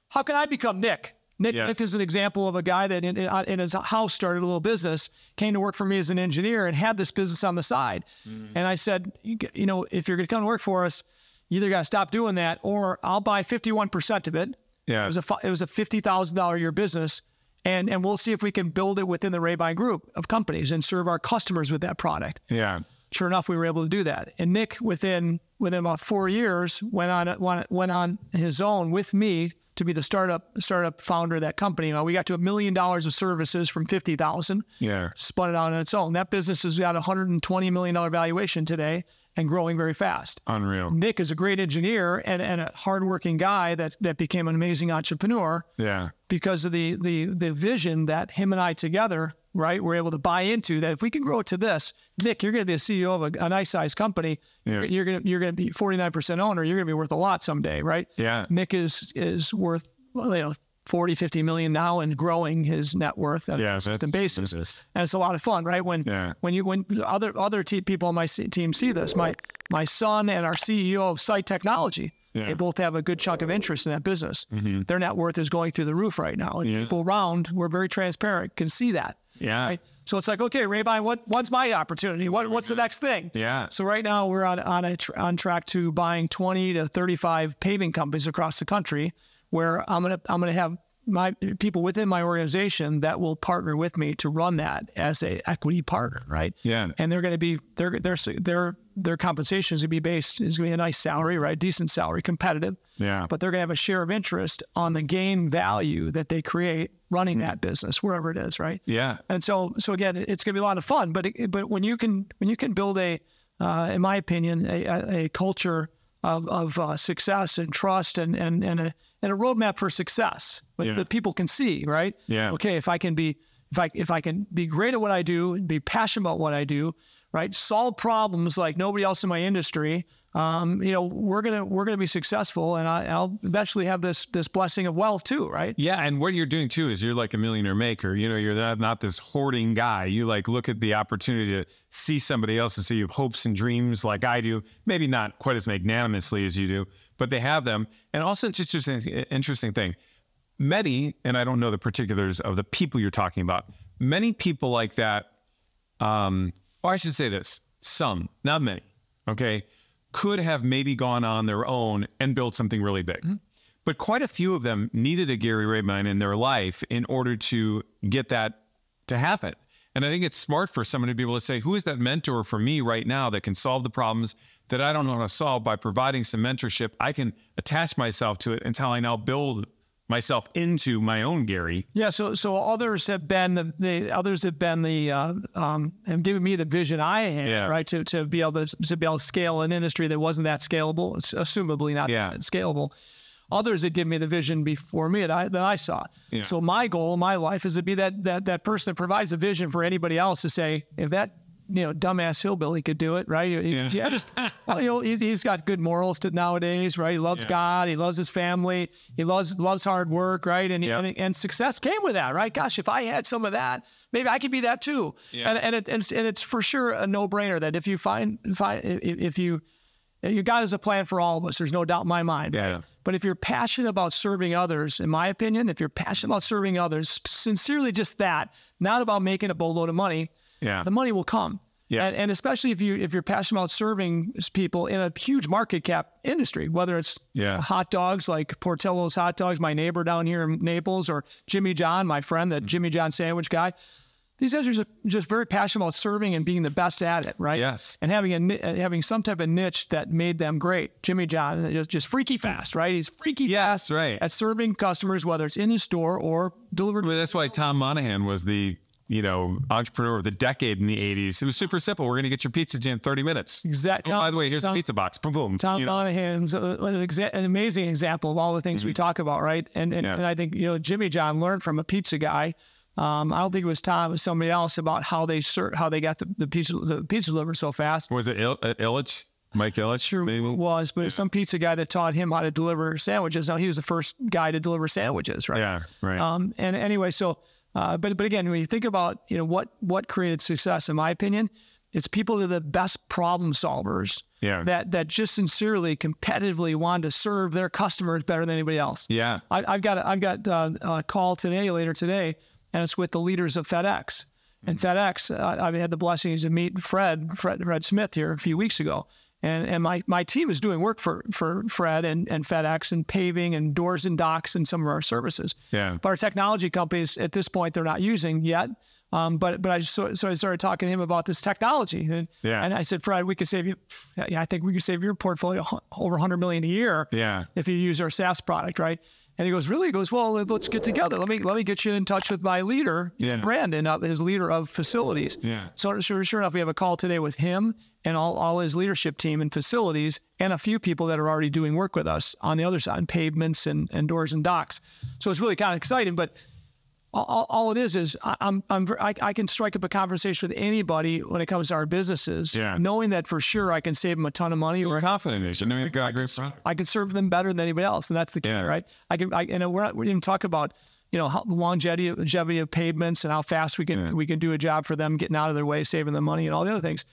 how can I become Nick? Nick is an example of a guy that in his house started a little business, came to work for me as an engineer and had this business on the side. And I said, you know, if you're going to come to work for us, you either got to stop doing that or I'll buy 51% of it. It was a $50,000 a year business. And we'll see if we can build it within the Rabine Group of companies and serve our customers with that product. Sure enough, we were able to do that. And Nick, within about 4 years, went on his own with me to be the startup founder of that company. Now, we got to $1 million of services from 50,000. Spun it out on its own. That business has got a $120 million valuation today and growing very fast. Unreal. Nick is a great engineer and a hardworking guy that became an amazing entrepreneur. Because of the vision that him and I together, right, we're able to buy into, that if we can grow it to this, Nick, you're going to be a CEO of a nice sized company. You're going to be 49% owner. You're going to be worth a lot someday, right? Nick is worth, well, you know, 40, 50 million now and growing his net worth on a consistent basis. And it's a lot of fun, right? When other people on my team see this, my son and our CEO of Site Technology, they both have a good chunk of interest in that business. Their net worth is going through the roof right now. And people around, we're very transparent, can see that. Right? So it's like, okay, Rabine, what's my opportunity? What's the next thing? So right now we're on track to buying 20 to 35 paving companies across the country, where I'm gonna have my people within my organization that will partner with me to run that as a equity partner, right? And they're going to be their compensation is going to be based, is going to be a nice salary, right? Decent salary, competitive. But they're going to have a share of interest on the gain value that they create running that business, wherever it is, right? And so again, it's going to be a lot of fun. But when you can build in my opinion, a culture of success and trust and a roadmap for success that people can see, right? Okay, if I can be great at what I do, be passionate about what I do, right? Solve problems like nobody else in my industry. You know, we're gonna be successful, and I'll eventually have this blessing of wealth too, right? And what you're doing too is you're like a millionaire maker. You know, you're not this hoarding guy. You like look at the opportunity to see somebody else and see you have hopes and dreams like I do. Maybe not quite as magnanimously as you do, but they have them. And also, it's just an interesting thing. Many, and I don't know the particulars of the people you're talking about, many people like that. Or I should say this: some, not many. Okay. Could have maybe gone on their own and built something really big. But quite a few of them needed a Gary Rabine in their life in order to get that to happen. And I think it's smart for someone to be able to say, who is that mentor for me right now that can solve the problems that I don't know how to solve? By providing some mentorship, I can attach myself to it until I now build myself into my own Gary. So others have been have given me the vision I had, right, to be able to scale an industry that wasn't that scalable, assumably not that scalable. Others had given me the vision before me that I saw. So my goal in my life is to be that person that provides a vision for anybody else to say, if that dumbass hillbilly could do it, right? He's got good morals nowadays, right? He loves God, he loves his family, he loves hard work, right? And success came with that, right? Gosh, if I had some of that, maybe I could be that too. And it's for sure a no-brainer that if you God has a plan for all of us, there's no doubt in my mind. Right? But if you're passionate about serving others, in my opinion, if you're passionate about serving others, sincerely just that, not about making a boatload of money, the money will come. And especially if you're passionate about serving people in a huge market cap industry, whether it's hot dogs like Portillo's hot dogs, my neighbor down here in Naples, or Jimmy John, my friend, the Jimmy John sandwich guy. These guys are just very passionate about serving and being the best at it, right? And having some type of niche that made them great. Jimmy John is just freaky fast, right? He's freaky fast at serving customers, whether it's in his store or delivered. Well, that's why Tom Monahan was the entrepreneur of the decade in the 80s. It was super simple. We're going to get your pizza in 30 minutes. Exactly. Oh, by the way, here's a pizza box. Boom, boom. Tom Monahan's an amazing example of all the things we talk about, right? And I think, Jimmy John learned from a pizza guy. I don't think it was Tom, it was somebody else, about how they got the pizza delivered so fast. Was it Illich? Mike Illich? Sure it was, but some pizza guy that taught him how to deliver sandwiches. Now, he was the first guy to deliver sandwiches, right? Yeah, right. And anyway, so, but again, when you think about, what created success, in my opinion, it's people that are the best problem solvers. Yeah. That just sincerely, competitively want to serve their customers better than anybody else. Yeah. I've got a call later today, and it's with the leaders of FedEx. And FedEx, I had the blessings to meet Fred Smith here a few weeks ago. And my team is doing work for Fred and FedEx and paving and doors and docks and some of our services. Yeah. But our technology companies, at this point, they're not using yet. But I started talking to him about this technology. And I said, Fred, we could save you. I think we could save your portfolio over $100 million a year. If you use our SaaS product, right? And he goes, really? He goes, well, let's get together. Let me get you in touch with my leader, Brandon, his leader of facilities. So sure enough, we have a call today with him and all his leadership team and facilities, and a few people that are already doing work with us on the other side, pavements and doors and docks. So it's really kind of exciting. But all it is I can strike up a conversation with anybody when it comes to our businesses, knowing that for sure I can save them a ton of money. We're confident in it. I can serve them better than anybody else, and that's the key, right? We didn't talk about how the longevity of pavements and how fast we can do a job for them, getting out of their way, saving them money, and all the other things.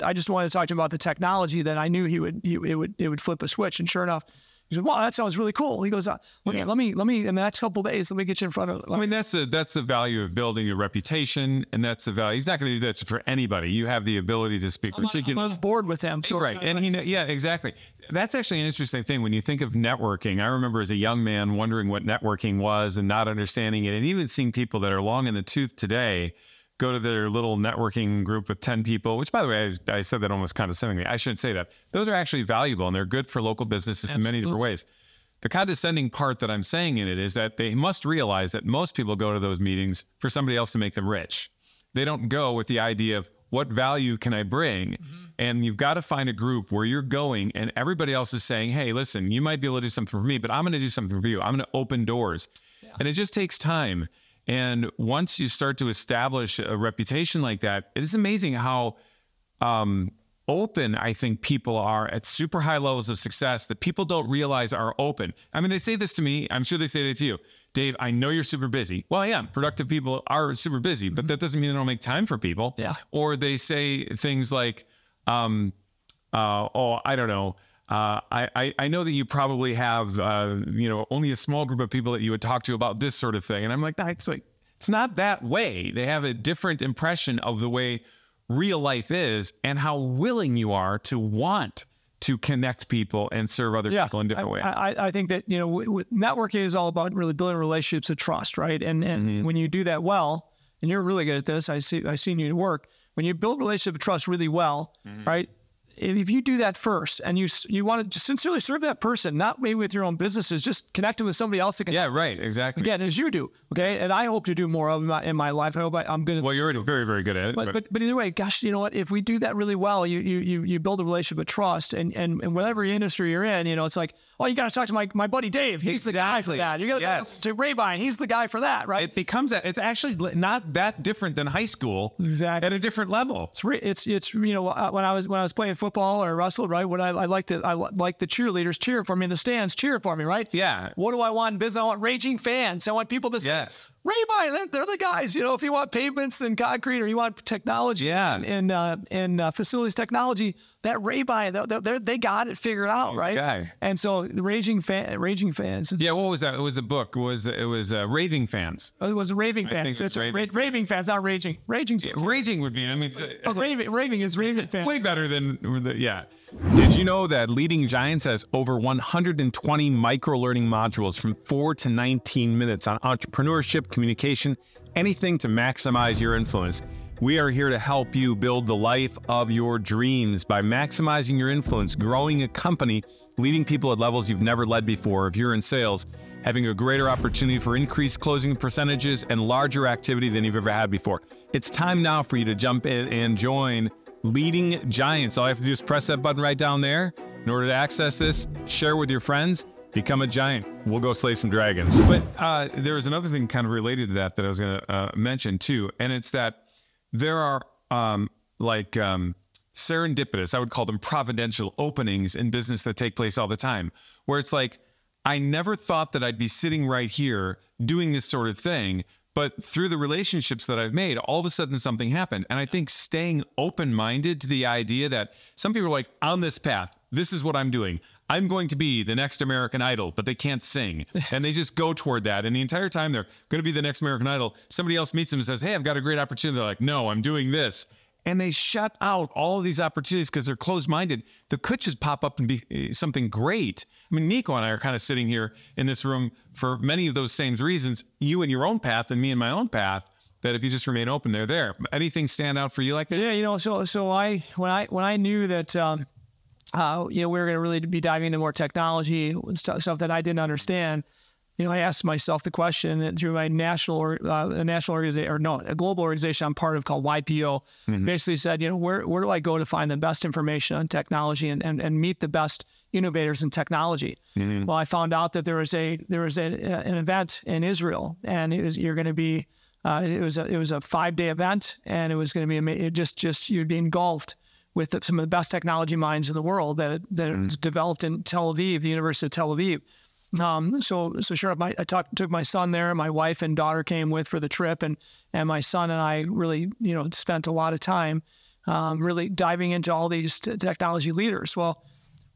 I just wanted to talk to him about the technology that I knew it would flip a switch, and sure enough. He said, "Wow, that sounds really cool." He goes, "Let me in the next couple of days, let me get you in front of." That's the value of building a reputation, and that's the value. He's not going to do that for anybody. You have the ability to speak. I'm on board with him, so right? And exactly. That's actually an interesting thing when you think of networking. I remember as a young man wondering what networking was and not understanding it, and even seeing people that are long in the tooth today go to their little networking group with 10 people, which, by the way, I said that almost condescendingly. I shouldn't say that. Those are actually valuable, and they're good for local businesses in many different ways. The condescending part that I'm saying in it is that they must realize that most people go to those meetings for somebody else to make them rich. They don't go with the idea of what value can I bring? And you've got to find a group where you're going and everybody else is saying, hey, listen, you might be able to do something for me, but I'm going to do something for you. I'm going to open doors. And it just takes time. And once you start to establish a reputation like that, it is amazing how open I think people are at super high levels of success that people don't realize are open. I mean, they say this to me. I'm sure they say that to you. Dave, I know you're super busy. Well, I am. Productive people are super busy, but that doesn't mean they don't make time for people. Or they say things like, oh, I don't know. I know that you probably have, only a small group of people that you would talk to about this sort of thing. And I'm like, it's not that way. They have a different impression of the way real life is and how willing you are to want to connect people and serve other people in different ways. I think that, networking is all about really building relationships of trust, right? And when you do that well, and you're really good at this, I've seen you work, when you build relationship of trust really well, right? If you do that first and you want to sincerely serve that person, not maybe with your own businesses, just connecting with somebody else that can. Yeah, right, exactly. Again, as you do, okay? And I hope to do more of in my life. I hope I'm good at Well, you're already very, very good at it. But either way, gosh, you know what? If we do that really well, you build a relationship of trust, and whatever industry you're in, it's like, oh, you got to talk to my buddy Dave. He's the guy for that. You got to talk to Rabine. He's the guy for that, right? It becomes that. It's actually not that different than high school. Exactly. At a different level. It's when I was playing football or wrestled, right? What I like the cheerleaders cheer for me in the stands, cheer for me, right? Yeah. What do I want in business? I want raging fans. I want people to say, Rabine, they're the guys. If you want pavements and concrete, or you want technology, and facilities technology, that Rabine, they got it figured out, He's right? The guy. And so the raging fans. Yeah, what was that? It was a book. It was Raving Fans. Oh, it was Raving Fans. It's raving fans, not raging. Raging. Yeah, raging would be. Raving is Raving Fans. Way better than Did you know that Leading Giants has over 120 micro-learning modules from 4 to 19 minutes on entrepreneurship, communication, anything to maximize your influence? We are here to help you build the life of your dreams by maximizing your influence, growing a company, leading people at levels you've never led before. If you're in sales, having a greater opportunity for increased closing percentages and larger activity than you've ever had before. It's time now for you to jump in and join Leading Giants. All you have to do is press that button right down there. In order to access this, share with your friends, become a giant. We'll go slay some dragons. But there was another thing kind of related to that I was going to mention too, and it's that there are serendipitous, I would call them providential openings in business that take place all the time, where it's like, I never thought that I'd be sitting right here doing this sort of thing, but through the relationships that I've made, all of a sudden something happened. And I think staying open-minded to the idea that some people are like, on this path, this is what I'm doing. I'm going to be the next American Idol, but they can't sing. And they just go toward that. And the entire time they're going to be the next American Idol, somebody else meets them and says, hey, I've got a great opportunity. They're like, no, I'm doing this. And they shut out all of these opportunities because they're closed-minded. That could just pop up and be something great. I mean, Nico and I are kind of sitting here in this room for many of those same reasons. You in your own path and me in my own path. That if you just remain open, they're there. Anything stand out for you like that? Yeah, you know, when I knew that you know, we were going to really be diving into more technology, stuff that I didn't understand. You know, I asked myself the question through my national organization, or no, a global organization I'm part of called YPO. Basically said, you know, where do I go to find the best information on technology and meet the best innovators in technology? Well, I found out that there was an event in Israel, and it was it was a 5-day event, and it was going to be just you'd be engulfed with some of the best technology minds in the world that is developed in Tel Aviv, the University of Tel Aviv. So sure enough, I took my son there. My wife and daughter came with for the trip, and my son and I really, you know, spent a lot of time really diving into all these technology leaders. Well,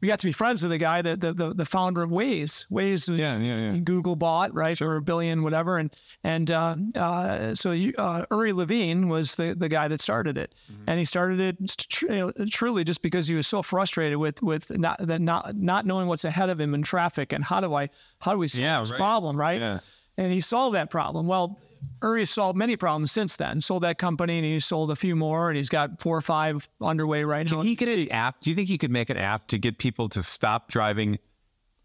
we got to be friends with the guy, the founder of Waze. Waze was Google bought, right, for $1 billion, whatever. So Uri Levine was the guy that started it, and he started it truly just because he was so frustrated with not knowing what's ahead of him in traffic and how do we solve this problem, right? Yeah. And he solved that problem. Well, Uri has solved many problems since then. Sold that company, and he sold a few more, and he's got 4 or 5 underway right now. Can he get an app? Do you think he could make an app to get people to stop driving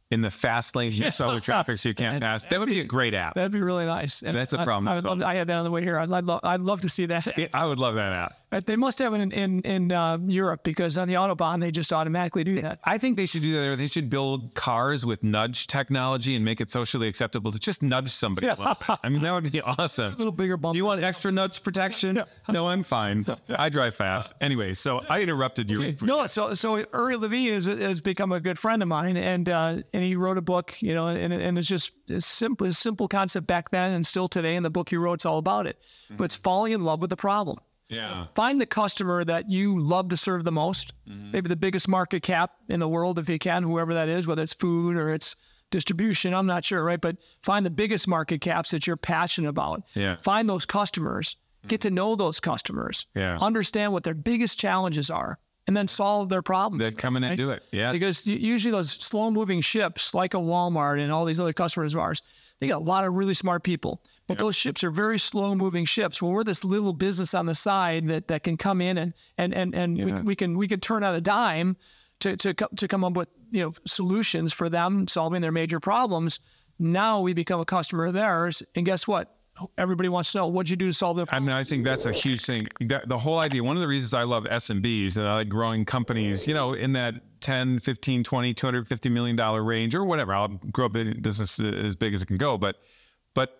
in the fast lane, the traffic so you can't pass? That would be a great app. That'd be really nice. And that's a problem. I had that on the way here. I'd love to see that. Yeah, I would love that app. They must have it in Europe, because on the Autobahn, they just automatically do that. I think they should do that. They should build cars with nudge technology and make it socially acceptable to just nudge somebody a little bit. I mean, that would be awesome. A little bigger bump. Do you want extra nudge protection? No, I'm fine. I drive fast. Anyway, so I interrupted you. Okay. No, so Uri Levine has become a good friend of mine, and he wrote a book, you know, and it's just a simple concept back then and still today. And the book he wrote's all about it. But it's falling in love with the problem. Yeah. Find the customer that you love to serve the most, maybe the biggest market cap in the world if you can, whoever that is, whether it's food or it's distribution, I'm not sure, right? But find the biggest market caps that you're passionate about. Yeah. Find those customers, get to know those customers, understand what their biggest challenges are, and then solve their problems. They'd come in and do it, Because usually those slow-moving ships, like a Walmart and all these other customers of ours, they got a lot of really smart people. But those ships are very slow-moving ships. Well, we're this little business on the side that can come in and we can turn on a dime to come up with, you know, solutions for them solving their major problems. Now we become a customer of theirs, and guess what? Everybody wants to know, what'd you do to solve their problem? I mean, I think that's a huge thing. The whole idea, one of the reasons I love SMBs and I like growing companies, you know, in that 10, 15, 20, $250 million range or whatever. I'll grow a business as big as it can go, but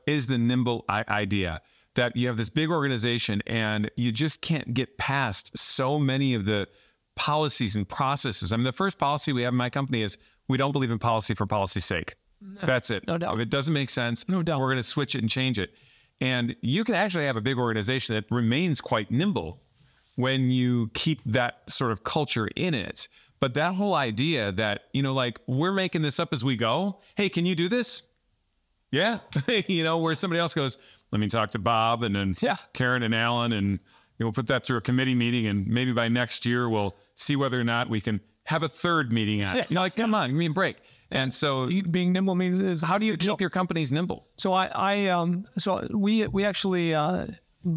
is the nimble idea that you have this big organization and you just can't get past so many of the policies and processes. I mean, the first policy we have in my company is we don't believe in policy for policy's sake. That's it. No doubt. If it doesn't make sense, no doubt, we're going to switch it and change it. And you can actually have a big organization that remains quite nimble when you keep that sort of culture in it. But that whole idea that, you know, like, we're making this up as we go. Hey, can you do this? Yeah. You know, where somebody else goes, let me talk to Bob and then Karen and Alan, and we'll put that through a committee meeting. And maybe by next year, we'll see whether or not we can have a third meeting on it. You know, like, come on, give me a break. And so being nimble means how do you keep your companies nimble? So we actually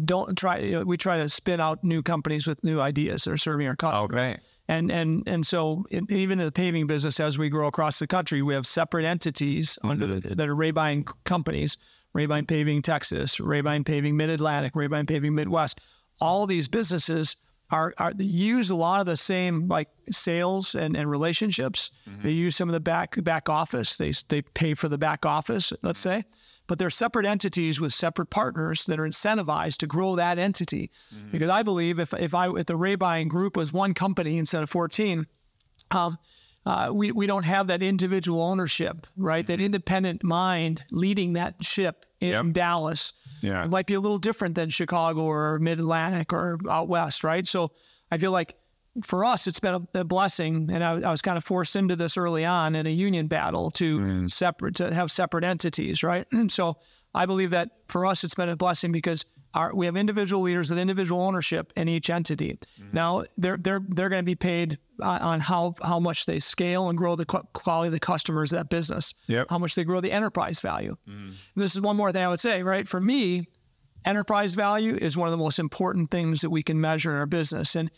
don't try. We try to spin out new companies with new ideas that are serving our customers. Okay. And so even in the paving business, as we grow across the country, we have separate entities that are Rabine companies, Rabine Paving Texas, Rabine Paving Mid-Atlantic, Rabine Paving Midwest. All these businesses they use a lot of the same like sales and relationships. They use some of the back office. They pay for the back office, let's say, but they're separate entities with separate partners that are incentivized to grow that entity. Because I believe if the Rabine Group was one company instead of 14, we don't have that individual ownership, right? That independent mind leading that ship in Dallas. Yeah. It might be a little different than Chicago or Mid-Atlantic or out west, right? So I feel like for us, it's been a blessing, and I was kind of forced into this early on in a union battle to have separate entities, right? And so I believe that for us, it's been a blessing because we have individual leaders with individual ownership in each entity. Now they're going to be paid on how much they scale and grow the quality of the customers of that business, how much they grow the enterprise value. This is one more thing I would say, right? For me, enterprise value is one of the most important things that we can measure in our business. And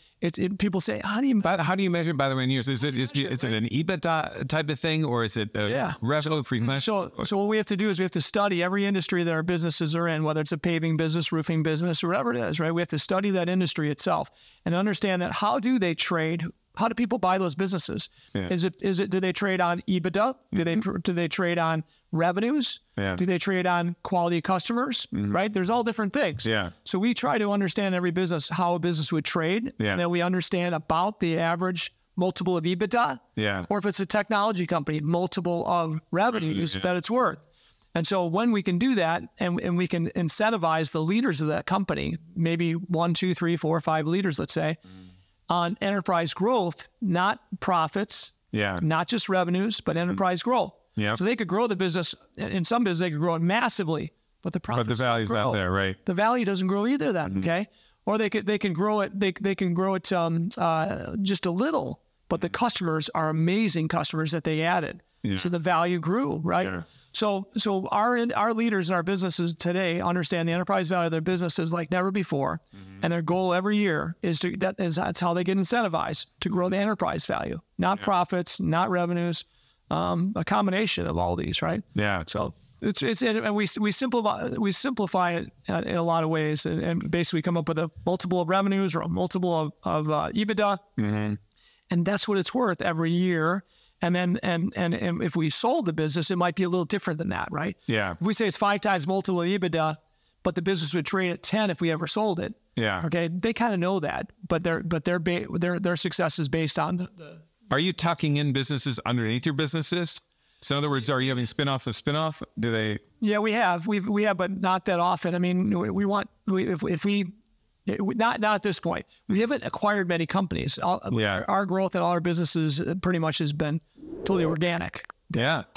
people say, how do you measure it, by the way, in years? Is it an EBITDA type of thing, or is it revenue, free cash? So what we have to do is we have to study every industry that our businesses are in, whether it's a paving business, roofing business, or whatever it is, right? We have to study that industry itself and understand that how do they trade? How do people buy those businesses? Do they trade on EBITDA? Do they trade on revenues? Do they trade on quality of customers? Right? There's all different things. So we try to understand every business, how a business would trade. And then we understand about the average multiple of EBITDA. Or if it's a technology company, multiple of revenues that it's worth. And so when we can do that and we can incentivize the leaders of that company, maybe 1, 2, 3, 4, 5 leaders, let's say, on enterprise growth, not profits, not just revenues, but enterprise growth. So they could grow the business. In some business, they could grow it massively, but the profits, but the value's not there, right? The value doesn't grow either. Then okay, or they can grow it. They can grow it just a little, but the customers are amazing customers that they added. So the value grew, right? So our leaders in our businesses today understand the enterprise value of their businesses like never before, and their goal every year that's how they get incentivized to grow the enterprise value, not profits, not revenues, a combination of all these, right? So and we simplify it in a lot of ways, and basically come up with a multiple of revenues or a multiple of EBITDA, and that's what it's worth every year. And then, and if we sold the business, it might be a little different than that, right? If we say it's 5 times multiple of EBITDA, but the business would trade at 10 if we ever sold it. Okay, they kind of know that, but their success is based on the. Are you tucking in businesses underneath your businesses? So in other words, are you having spin-off to spin-off? Do they? Yeah, we have, but not that often. I mean, not at this point. We haven't acquired many companies. Our growth in all our businesses pretty much has been totally organic.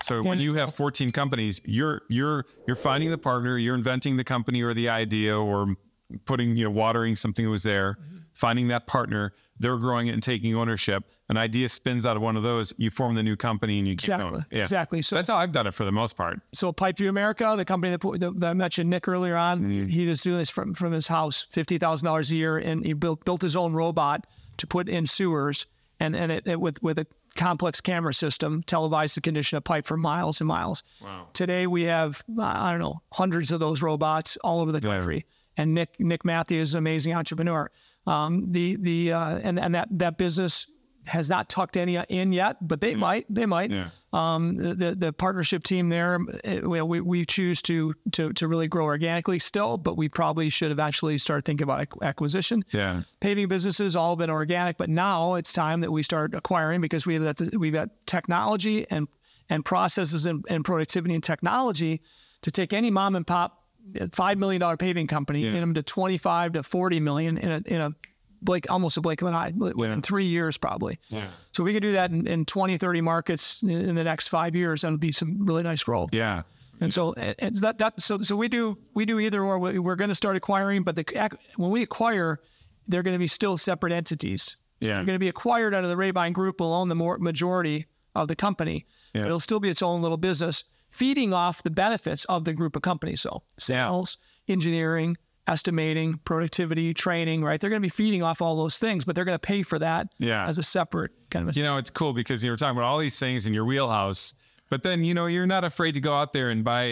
So when you have 14 companies, you're finding the partner, you're inventing the company or the idea, or putting, watering something that was there, finding that partner, they're growing it and taking ownership. An idea spins out of one of those, you form the new company and you keep going. Exactly. So that's how I've done it for the most part. So Pipeview America, the company that I mentioned Nick earlier on, he was doing this from his house, $50,000 a year, and he built his own robot to put in sewers, and it with a complex camera system, televised the condition of pipe for miles and miles. Today we have, I don't know, hundreds of those robots all over the country. And Nick Matthews is an amazing entrepreneur. And that business has not tucked any in yet, but they might. The partnership team there, we choose to really grow organically still, but we probably should eventually start thinking about acquisition. Paving businesses all been organic, but now it's time that we start acquiring, because we've got technology and processes and productivity and technology to take any mom and pop $5 million paving company, get them to 25 to 40 million in almost a blink of an eye, within 3 years probably. So we can do that in 20, 30 markets in the next 5 years, and it'll be some really nice growth. And so so we do either or. We're going to start acquiring, but when we acquire, they're going to be still separate entities. They're going to be acquired out of the Rabine Group. Will own the majority of the company. But it'll still be its own little business, feeding off the benefits of the group of companies. So sales, engineering, estimating, productivity, training, right? They're going to be feeding off all those things, but they're going to pay for that as a separate kind of it's cool because you're talking about all these things in your wheelhouse, but then, you're not afraid to go out there and buy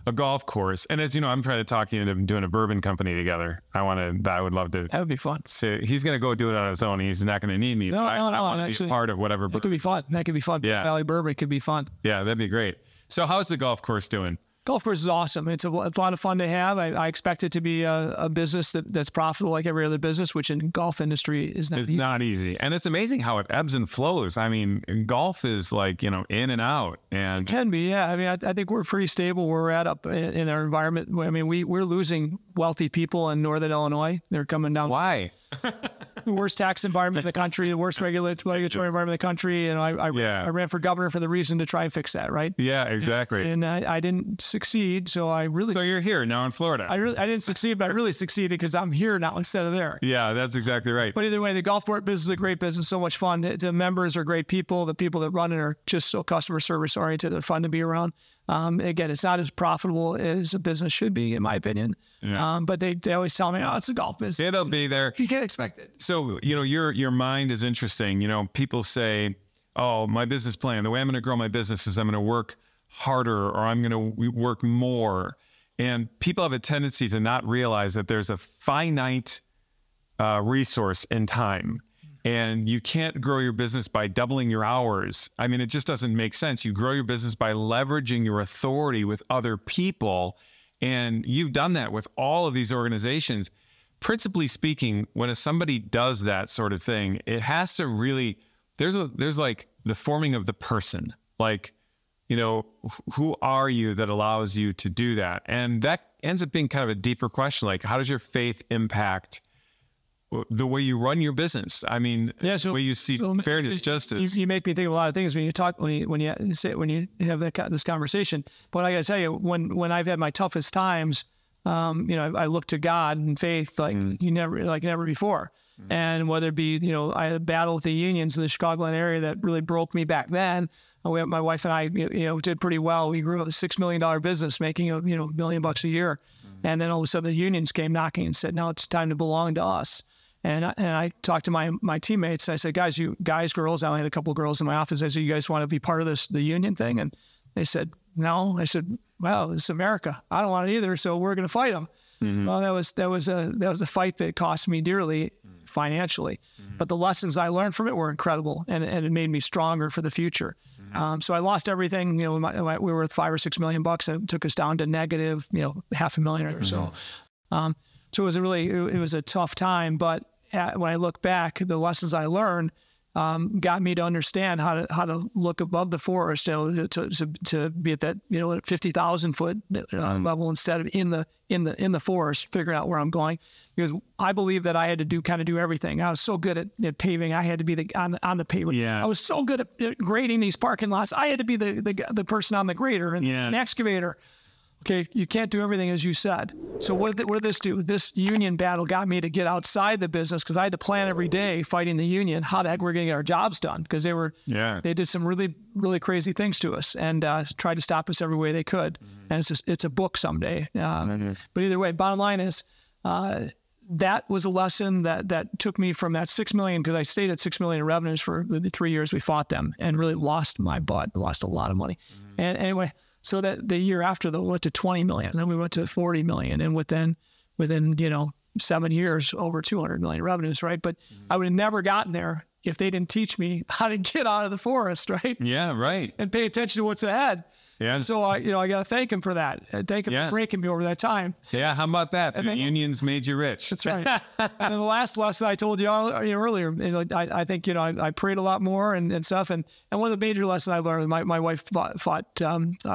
a golf course. And as you know, I'm trying to talk you into doing a bourbon company together. I would love to. That would be fun. So he's going to go do it on his own. He's not going to need me. No, I want to be part of whatever. That could be fun. That could be fun. Yeah. Valley Bourbon could be fun. Yeah, that'd be great. So how's the golf course doing? Golf course is awesome. It's a lot of fun to have. I expect it to be a business that's profitable like every other business, which in golf industry is not easy. Not easy. And it's amazing how it ebbs and flows. I mean, golf is like, in and out. And it can be, yeah. I mean, I think we're pretty stable where we're at up in our environment. I mean, we're losing wealthy people in Northern Illinois. They're coming down. Why? The worst tax environment in the country, the worst regulatory environment in the country. And I ran for governor for the reason to try and fix that, right? Yeah, exactly. And I didn't succeed, so So you're here now in Florida. I didn't succeed, but I really succeeded because I'm here now instead of there. Yeah, that's exactly right. But either way, the golf course business is a great business, so much fun. The members are great people. The people that run it are just so customer service oriented. They're fun to be around. Again, it's not as profitable as a business should be, in my opinion. Yeah. But they always tell me, oh, it's a golf business. It'll be there. You can't expect it. So, your mind is interesting. People say, oh, my business plan, the way I'm going to grow my business is I'm going to work harder or I'm going to work more. And people have a tendency to not realize that there's a finite resource in time. And you can't grow your business by doubling your hours. I mean, it just doesn't make sense. You grow your business by leveraging your authority with other people. And you've done that with all of these organizations. Principally speaking, when somebody does that sort of thing, it has to really, there's like the forming of the person. Like, who are you that allows you to do that? And that ends up being kind of a deeper question. Like, how does your faith impact the way you run your business? I mean, the way you see fairness, justice. You make me think of a lot of things when you talk, when you have this conversation. But I got to tell you, when I've had my toughest times, I look to God and faith like never before. And whether it be, I had a battle with the unions in the Chicagoland area that really broke me back then. My wife and I, did pretty well. We grew a $6 million business, making $1 million a year. And then all of a sudden the unions came knocking and said, "No, it's time to belong to us." And I talked to my teammates. And I said, girls. I only had a couple of girls in my office. I said, "You guys want to be part of the union thing?" And they said, "No." I said, "Well, this is America. I don't want it either. So we're going to fight them." Mm-hmm. Well, that was a fight that cost me dearly financially, but the lessons I learned from it were incredible, and it made me stronger for the future. So I lost everything. We were worth $5 or $6 million. It took us down to negative, $500,000 or so. So it was a tough time. But when I look back, the lessons I learned got me to understand how to look above the forest, to be at that 50,000 foot level instead of in the forest, figuring out where I'm going. Because I believe that I had to do everything. I was so good at paving, I had to be on the pavement. Yeah. I was so good at grading these parking lots, I had to be the person on the grader and an excavator. Okay, you can't do everything as you said. So what did this do? This union battle got me to get outside the business because I had to plan every day fighting the union how the heck we're going to get our jobs done, because they did some really, really crazy things to us and tried to stop us every way they could. Mm-hmm. And it's a book someday. But either way, bottom line is that was a lesson that took me from that $6 million, because I stayed at $6 million in revenues for the 3 years we fought them, and really lost my butt, lost a lot of money. Mm-hmm. And anyway, so that the year after, though, we went to 20 million, and then we went to 40 million, and within 7 years, over 200 million revenues, right? But I would have never gotten there if they didn't teach me how to get out of the forest, right? Yeah, right. And pay attention to what's ahead. Yeah. So I got to thank him for that. Thank him for breaking me over that time. Yeah. How about that? The unions made you rich. That's right. And then the last lesson I told you earlier, I think, I prayed a lot more and stuff. And one of the major lessons I learned, my wife fought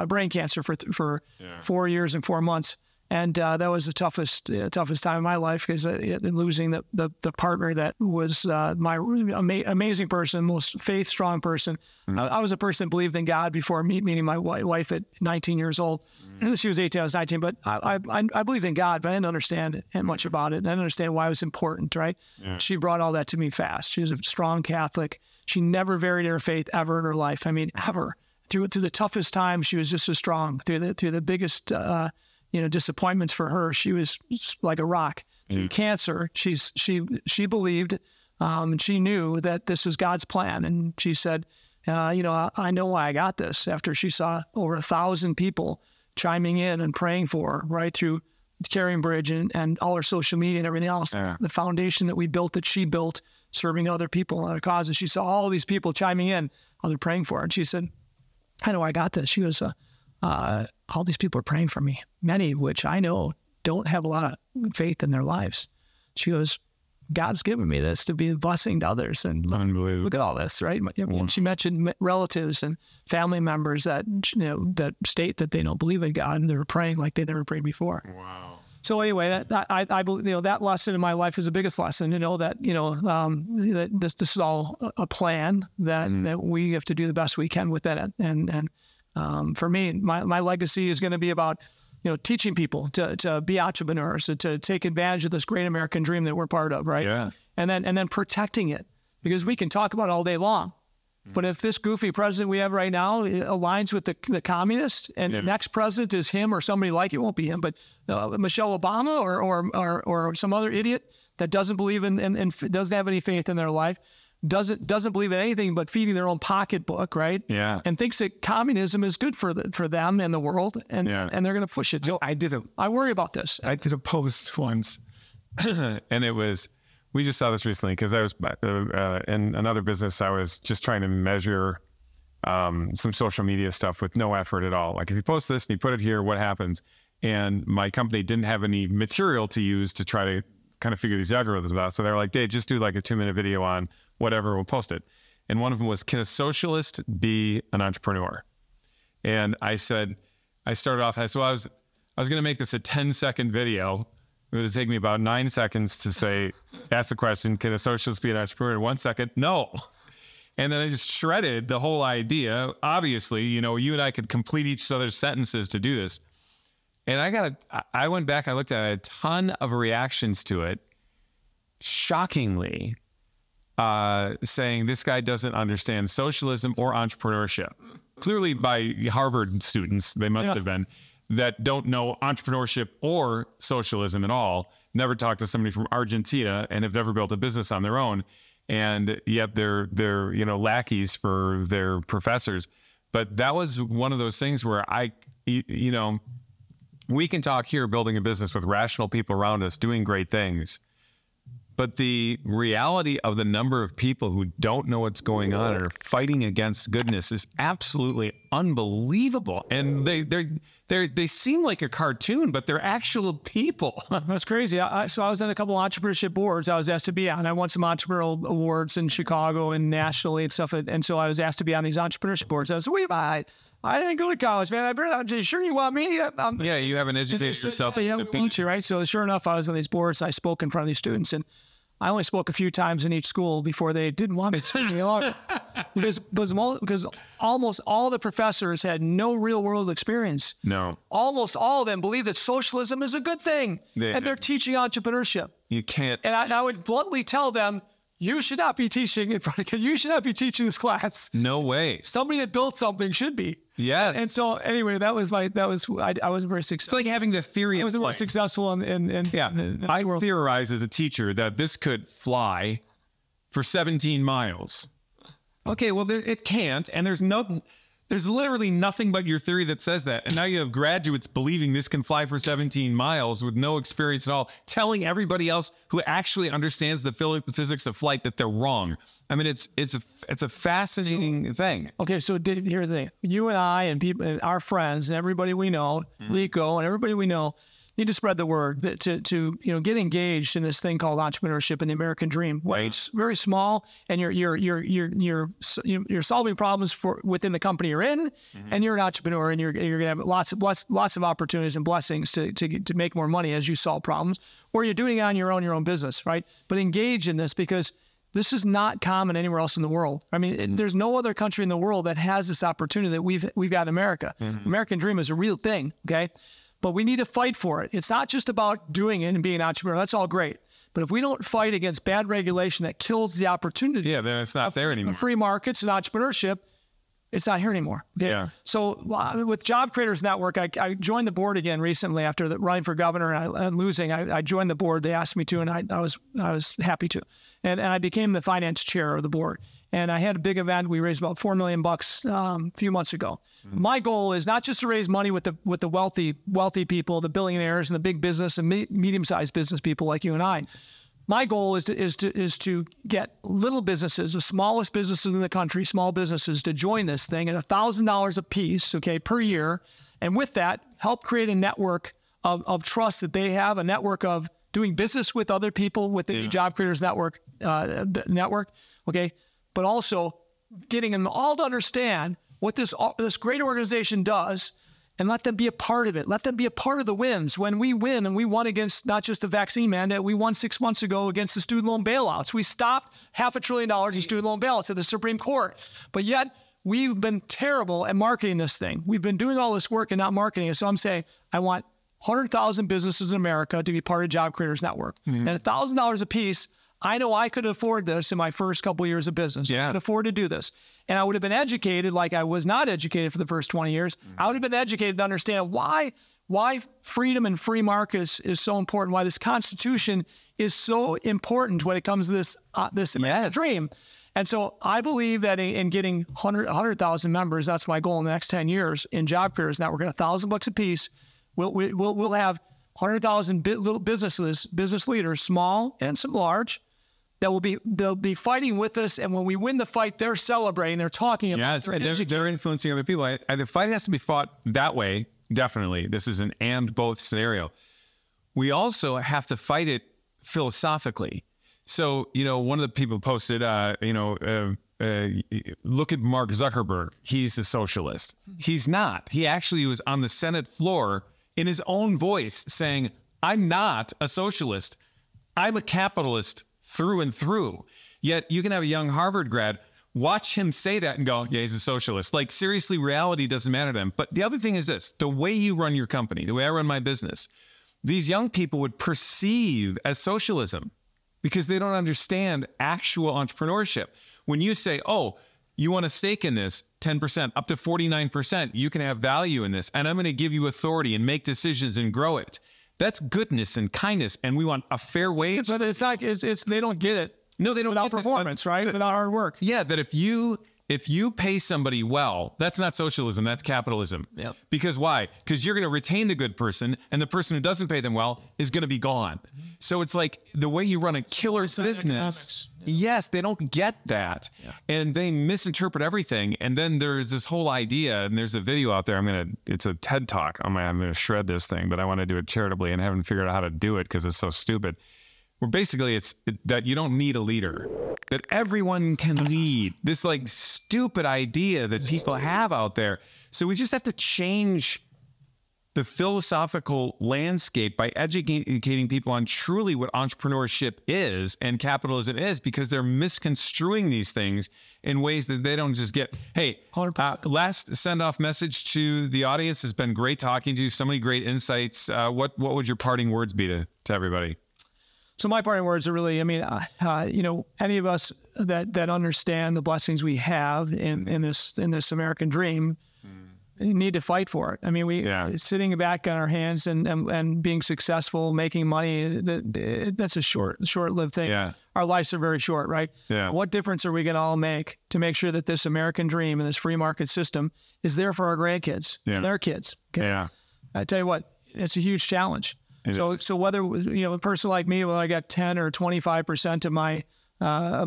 brain cancer for 4 years and 4 months. And that was the toughest time of my life, because losing the partner that was my amazing person, most faith strong person. Mm-hmm. I was a person that believed in God before meeting my wife at 19 years old. Mm-hmm. She was 18, I was 19, but I believed in God, but I didn't understand much about it. And I didn't understand why it was important, right? Yeah. She brought all that to me fast. She was a strong Catholic. She never varied in her faith ever in her life. I mean, ever. Through the toughest times, she was just as strong. Through the biggest disappointments for her. She was like a rock. Cancer. She believed, and she knew that this was God's plan. And she said, I know why I got this. After she saw over 1,000 people chiming in and praying for her right through Carrying Bridge and all her social media and everything else, the foundation that we built, that she built, serving other people and other causes. She saw all these people chiming in, they're praying for her. And she said, I know I got this. She goes, all these people are praying for me, many of which I know don't have a lot of faith in their lives. She goes, God's given me this to be a blessing to others. And look at all this, right? And she mentioned relatives and family members that, that state that they don't believe in God and they're praying like they never prayed before. Wow. So anyway, I believe, that lesson in my life is the biggest lesson, that this is all a plan that we have to do the best we can with that. And for me, my legacy is going to be about, teaching people to be entrepreneurs, to take advantage of this great American dream that we're part of, right? Yeah. And then protecting it, because we can talk about it all day long. But if this goofy president we have right now aligns with the communist, and the next president is him or somebody like it, won't be him, but Michelle Obama or some other idiot that doesn't believe in doesn't have any faith in their life, doesn't believe in anything but feeding their own pocketbook, right? Yeah. And thinks that communism is good for them and the world, and they're going to push it. So I worry about this. I did a post once, and it was. We just saw this recently because I was in another business. I was just trying to measure some social media stuff with no effort at all. Like, if you post this and you put it here, what happens? And my company didn't have any material to use to try to kind of figure these algorithms out. So they were like, Dave, just do like a 2-minute video on whatever, we'll post it. And one of them was, can a socialist be an entrepreneur? And I said, I started off, so I was going to make this a 10-second video. It would take me about 9 seconds to say, ask the question, can a socialist be an entrepreneur? 1 second, no. And then I just shredded the whole idea. Obviously, you and I could complete each other's sentences to do this. And I went back, I looked at a ton of reactions to it, shockingly, saying this guy doesn't understand socialism or entrepreneurship. Clearly by Harvard students, they must have been, that don't know entrepreneurship or socialism at all, never talked to somebody from Argentina, and have never built a business on their own. And yet they're lackeys for their professors. But that was one of those things where we can talk here building a business with rational people around us doing great things. But the reality of the number of people who don't know what's going on and are fighting against goodness is absolutely unbelievable. And they seem like a cartoon, but they're actual people. That's crazy. So I was on a couple of entrepreneurship boards I was asked to be on. I won some entrepreneurial awards in Chicago and nationally and stuff. And so I was asked to be on these entrepreneurship boards. I was like, wait a minute. I didn't go to college, man. Are you sure you want me? Yeah, you haven't educated yourself. Yeah, right? So sure enough, I was on these boards. I spoke in front of these students, and I only spoke a few times in each school before they didn't want me to. because almost all the professors had no real world experience. No. Almost all of them believe that socialism is a good thing, and they're teaching entrepreneurship. You can't. And I would bluntly tell them, you should not be teaching in front of, you should not be teaching this class. No way. Somebody that built something should be. Yes. And so anyway, I wasn't very successful. It's like having the theory of I wasn't very successful in I theorized as a teacher that this could fly for 17 miles. Okay, well, it can't. And there's literally nothing but your theory that says that. And now you have graduates believing this can fly for 17 miles with no experience at all, telling everybody else who actually understands the physics of flight that they're wrong. I mean, it's a fascinating thing. Okay, so here's the thing. You and I and people, and our friends and everybody we know, Lico and everybody we know, need to spread the word that to get engaged in this thing called entrepreneurship and the American dream. Well, it's very small, and you're solving problems within the company you're in, and you're an entrepreneur, and you're gonna have lots of opportunities and blessings to make more money as you solve problems, or you're doing it on your own business, right? But engage in this, because this is not common anywhere else in the world. I mean, there's no other country in the world that has this opportunity that we've got in America. American dream is a real thing, okay? But we need to fight for it. It's not just about doing it and being an entrepreneur. That's all great. But if we don't fight against bad regulation that kills the opportunity, then it's not there anymore. Free markets and entrepreneurship, It's not here anymore. Okay? Yeah. So with Job Creators Network, I joined the board again recently after running for governor and losing. I joined the board. They asked me to, and I was happy to. And I became the finance chair of the board. And I had a big event. We raised about $4 million a few months ago. My goal is not just to raise money with the wealthy people, the billionaires and the big business and medium-sized business people like you and I. My goal is to get little businesses, the smallest businesses in the country, small businesses, to join this thing at $1,000 a piece, okay, per year. And with that, help create a network of trust that they have, a network of doing business with other people with the Job Creators Network, okay, but also getting them all to understand what this great organization does, and let them be a part of it. Let them be a part of the wins. When we win, and we won against not just the vaccine mandate, we won 6 months ago against the student loan bailouts. We stopped $500 billion in student loan bailouts at the Supreme Court. But yet, we've been terrible at marketing this thing. We've been doing all this work and not marketing it. So I'm saying I want 100,000 businesses in America to be part of Job Creators Network. And $1,000 a piece, I know I could afford this in my first couple of years of business. I could afford to do this. And I would have been educated like I was not educated for the first 20 years. I would have been educated to understand why freedom and free markets is so important, why this Constitution is so important when it comes to this American dream. And so I believe that in getting 100,000 members, that's my goal in the next 10 years in Job Creators Network, at $1,000 a piece, we'll have 100,000 little business leaders, small and some large, they'll be fighting with us, and when we win the fight, they're celebrating, they're talking about it. They're influencing other people. The fight has to be fought that way, definitely. This is an and both scenario. We also have to fight it philosophically. So, one of the people posted, look at Mark Zuckerberg. He's a socialist. He's not. He actually was on the Senate floor in his own voice saying, I'm not a socialist. I'm a capitalist through and through. Yet you can have a young Harvard grad watch him say that and go, yeah, he's a socialist. Like, seriously, reality doesn't matter to them. But the other thing is this, the way you run your company, the way I run my business, these young people would perceive as socialism because they don't understand actual entrepreneurship. When you say, oh, you want a stake in this, 10%, up to 49%, you can have value in this, and I'm going to give you authority and make decisions and grow it. That's goodness and kindness, and we want a fair wage. But it's not. They don't get it. No, they don't. Without performance, right? Without hard work. Yeah, that if you pay somebody well, that's not socialism. That's capitalism. Yep. Because why? Because you're going to retain the good person, and the person who doesn't pay them well is going to be gone. So it's like the way you run a killer business. Yes, they don't get that, and they misinterpret everything. And then there's this whole idea, and there's a video out there. It's a TED talk. I'm gonna shred this thing, but I want to do it charitably, and I haven't figured out how to do it because it's so stupid. Where basically it's that you don't need a leader, that everyone can lead. This like stupid idea that people have out there. So we just have to change the philosophical landscape by educating people on truly what entrepreneurship is and capitalism is, because they're misconstruing these things in ways that they don't just get. Hey, last send-off message to the audience. Has been great talking to you. So many great insights. What would your parting words be to everybody? So my parting words are really, any of us that understand the blessings we have in this American dream, need to fight for it. Sitting back on our hands and being successful, making money, that's a short-lived thing. Yeah. Our lives are very short, right? Yeah. What difference are we going to all make to make sure that this American dream and this free market system is there for our grandkids and their kids? Okay? Yeah. I tell you what, it's a huge challenge. So whether, a person like me, I got 10 or 25% of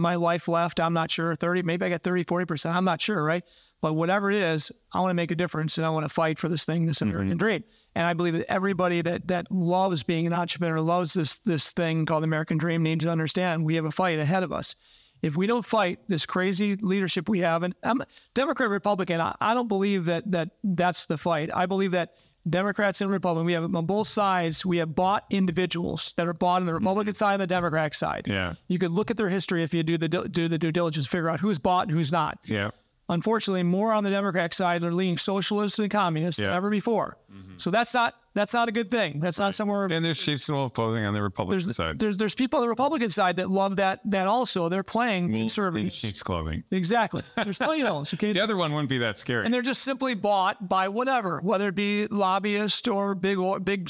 my life left, I'm not sure, 30, maybe I got 30, 40%, I'm not sure, right? But whatever it is, I want to make a difference, and I want to fight for this thing, this American dream. And I believe that everybody that loves being an entrepreneur, loves this thing called the American dream, needs to understand we have a fight ahead of us. If we don't fight this crazy leadership we have, and I'm Democrat, Republican, I don't believe that's the fight. I believe that Democrats and Republicans, we have on both sides, we have bought individuals that are bought on the Republican side and the Democratic side. Yeah. You could look at their history if you do the due diligence, figure out who's bought and who's not. Yeah. Unfortunately, more on the Democratic side are leaning socialists and communists than ever before. So that's not That's not a good thing. That's not somewhere. And there's sheep's wool clothing on the Republican side. There's people on the Republican side that love that also. They're playing conservative. Sheep's clothing. Exactly. There's plenty of those. Okay. The other one wouldn't be that scary. And they're just simply bought by whatever, whether it be lobbyist or big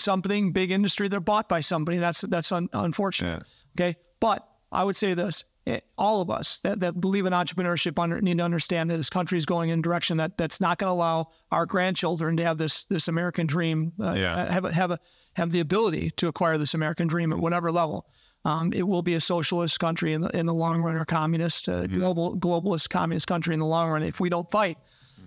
industry. They're bought by somebody. That's unfortunate. Yeah. Okay. But I would say this. All of us that believe in entrepreneurship need to understand that this country is going in a direction that's not going to allow our grandchildren to have this American dream, have the ability to acquire this American dream at whatever level. It will be a socialist country in the long run, or communist, globalist communist country in the long run if we don't fight.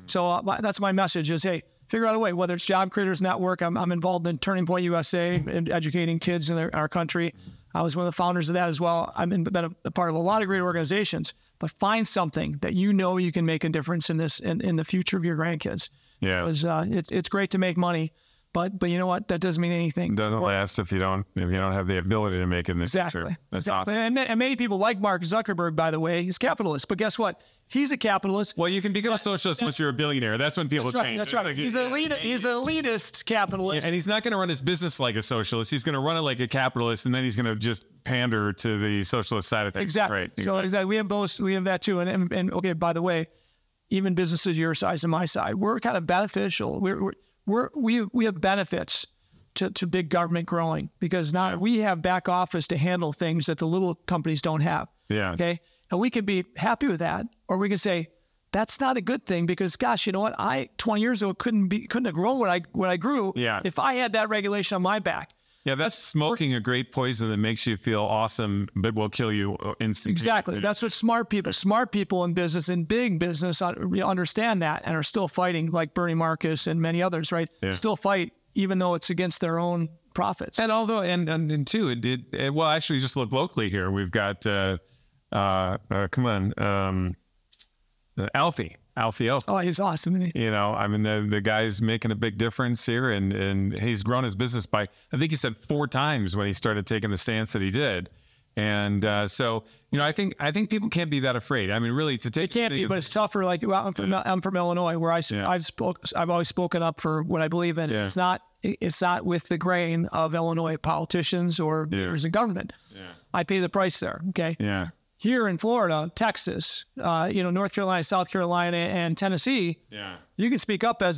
So that's my message: is hey, figure out a way. Whether it's Job Creators Network, I'm involved in Turning Point USA and educating kids in our country. I was one of the founders of that as well. I've been a part of a lot of great organizations, but find something that you know you can make a difference in the future of your grandkids. Yeah, it's great to make money, but you know what? That doesn't mean anything. It doesn't last if you don't have the ability to make it in the future. That's awesome. And many people like Mark Zuckerberg, by the way, he's a capitalist. But guess what? He's a capitalist. Well, you can become a socialist once you're a billionaire. That's when people change. That's right. Like, he's an elitist capitalist. And he's not going to run his business like a socialist. He's going to run it like a capitalist, and then he's going to just pander to the socialist side of things. Exactly. Right. So exactly. We have both. We have that too. And okay, by the way, even businesses your size and my size, we're kind of beneficial. We have benefits to big government growing because now we have back office to handle things that the little companies don't have. Yeah. Okay. And we can be happy with that, or we can say that's not a good thing because, gosh, you know what? 20 years ago couldn't have grown what I grew. Yeah. If I had that regulation on my back. Yeah, that's smoking a great poison that makes you feel awesome, but will kill you instantly. Exactly. That's what smart people in business, in big business, understand that and are still fighting, like Bernie Marcus and many others, right? Yeah. Still fight even though it's against their own profits. And although, and too, well, actually, just look locally here. We've got. Alfie O. Oh, he's awesome, isn't he? You know, I mean, the guy's making a big difference here, and he's grown his business by, I think he said 4 times when he started taking the stance that he did. And so, you know, I think people can't be that afraid. I mean, really, to take. They can't be, but it's tougher. Like I'm from Illinois, where I've always spoken up for what I believe in. Yeah. It's not with the grain of Illinois politicians or leaders in government. Yeah. I pay the price there. Okay. Yeah. Here in Florida, Texas, North Carolina, South Carolina, and Tennessee, you can speak up as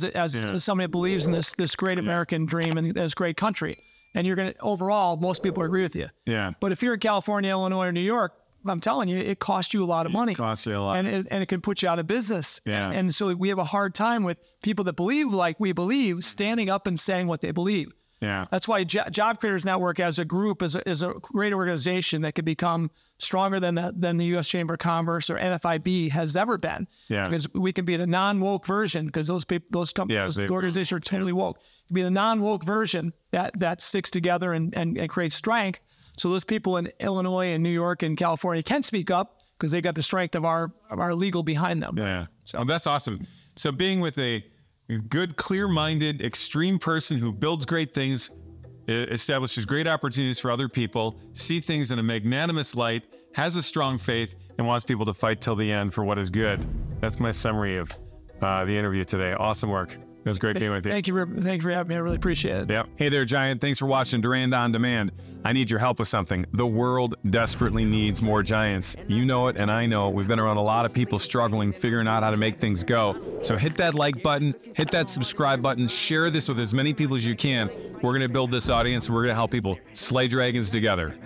somebody that believes in this great American dream and this great country. And you're going to, overall, most people agree with you. Yeah. But if you're in California, Illinois, or New York, I'm telling you, it costs you a lot of money. It costs you a lot. And it can put you out of business. Yeah. And so we have a hard time with people that believe like we believe, standing up and saying what they believe. Yeah. That's why Job Creators Network as a group is a great organization that could become stronger than the U.S. Chamber of Commerce or NFIB has ever been. Yeah. Because we can be the non-woke version, because those companies, those organizations are totally woke. It can be the non-woke version that sticks together and creates strength. So those people in Illinois and New York and California can speak up because they got the strength of our legal behind them. Yeah. So that's awesome. So being with a good, clear-minded, extreme person who builds great things, establishes great opportunities for other people, see things in a magnanimous light, has a strong faith, and wants people to fight till the end for what is good. That's my summary of the interview today. Awesome work. It was great being with you. Thank you for having me. I really appreciate it. Yep. Hey there, Giant. Thanks for watching Durand On Demand. I need your help with something. The world desperately needs more Giants. You know it, and I know it. We've been around a lot of people struggling, figuring out how to make things go. So hit that like button, hit that subscribe button, share this with as many people as you can. We're going to build this audience, and we're going to help people slay dragons together.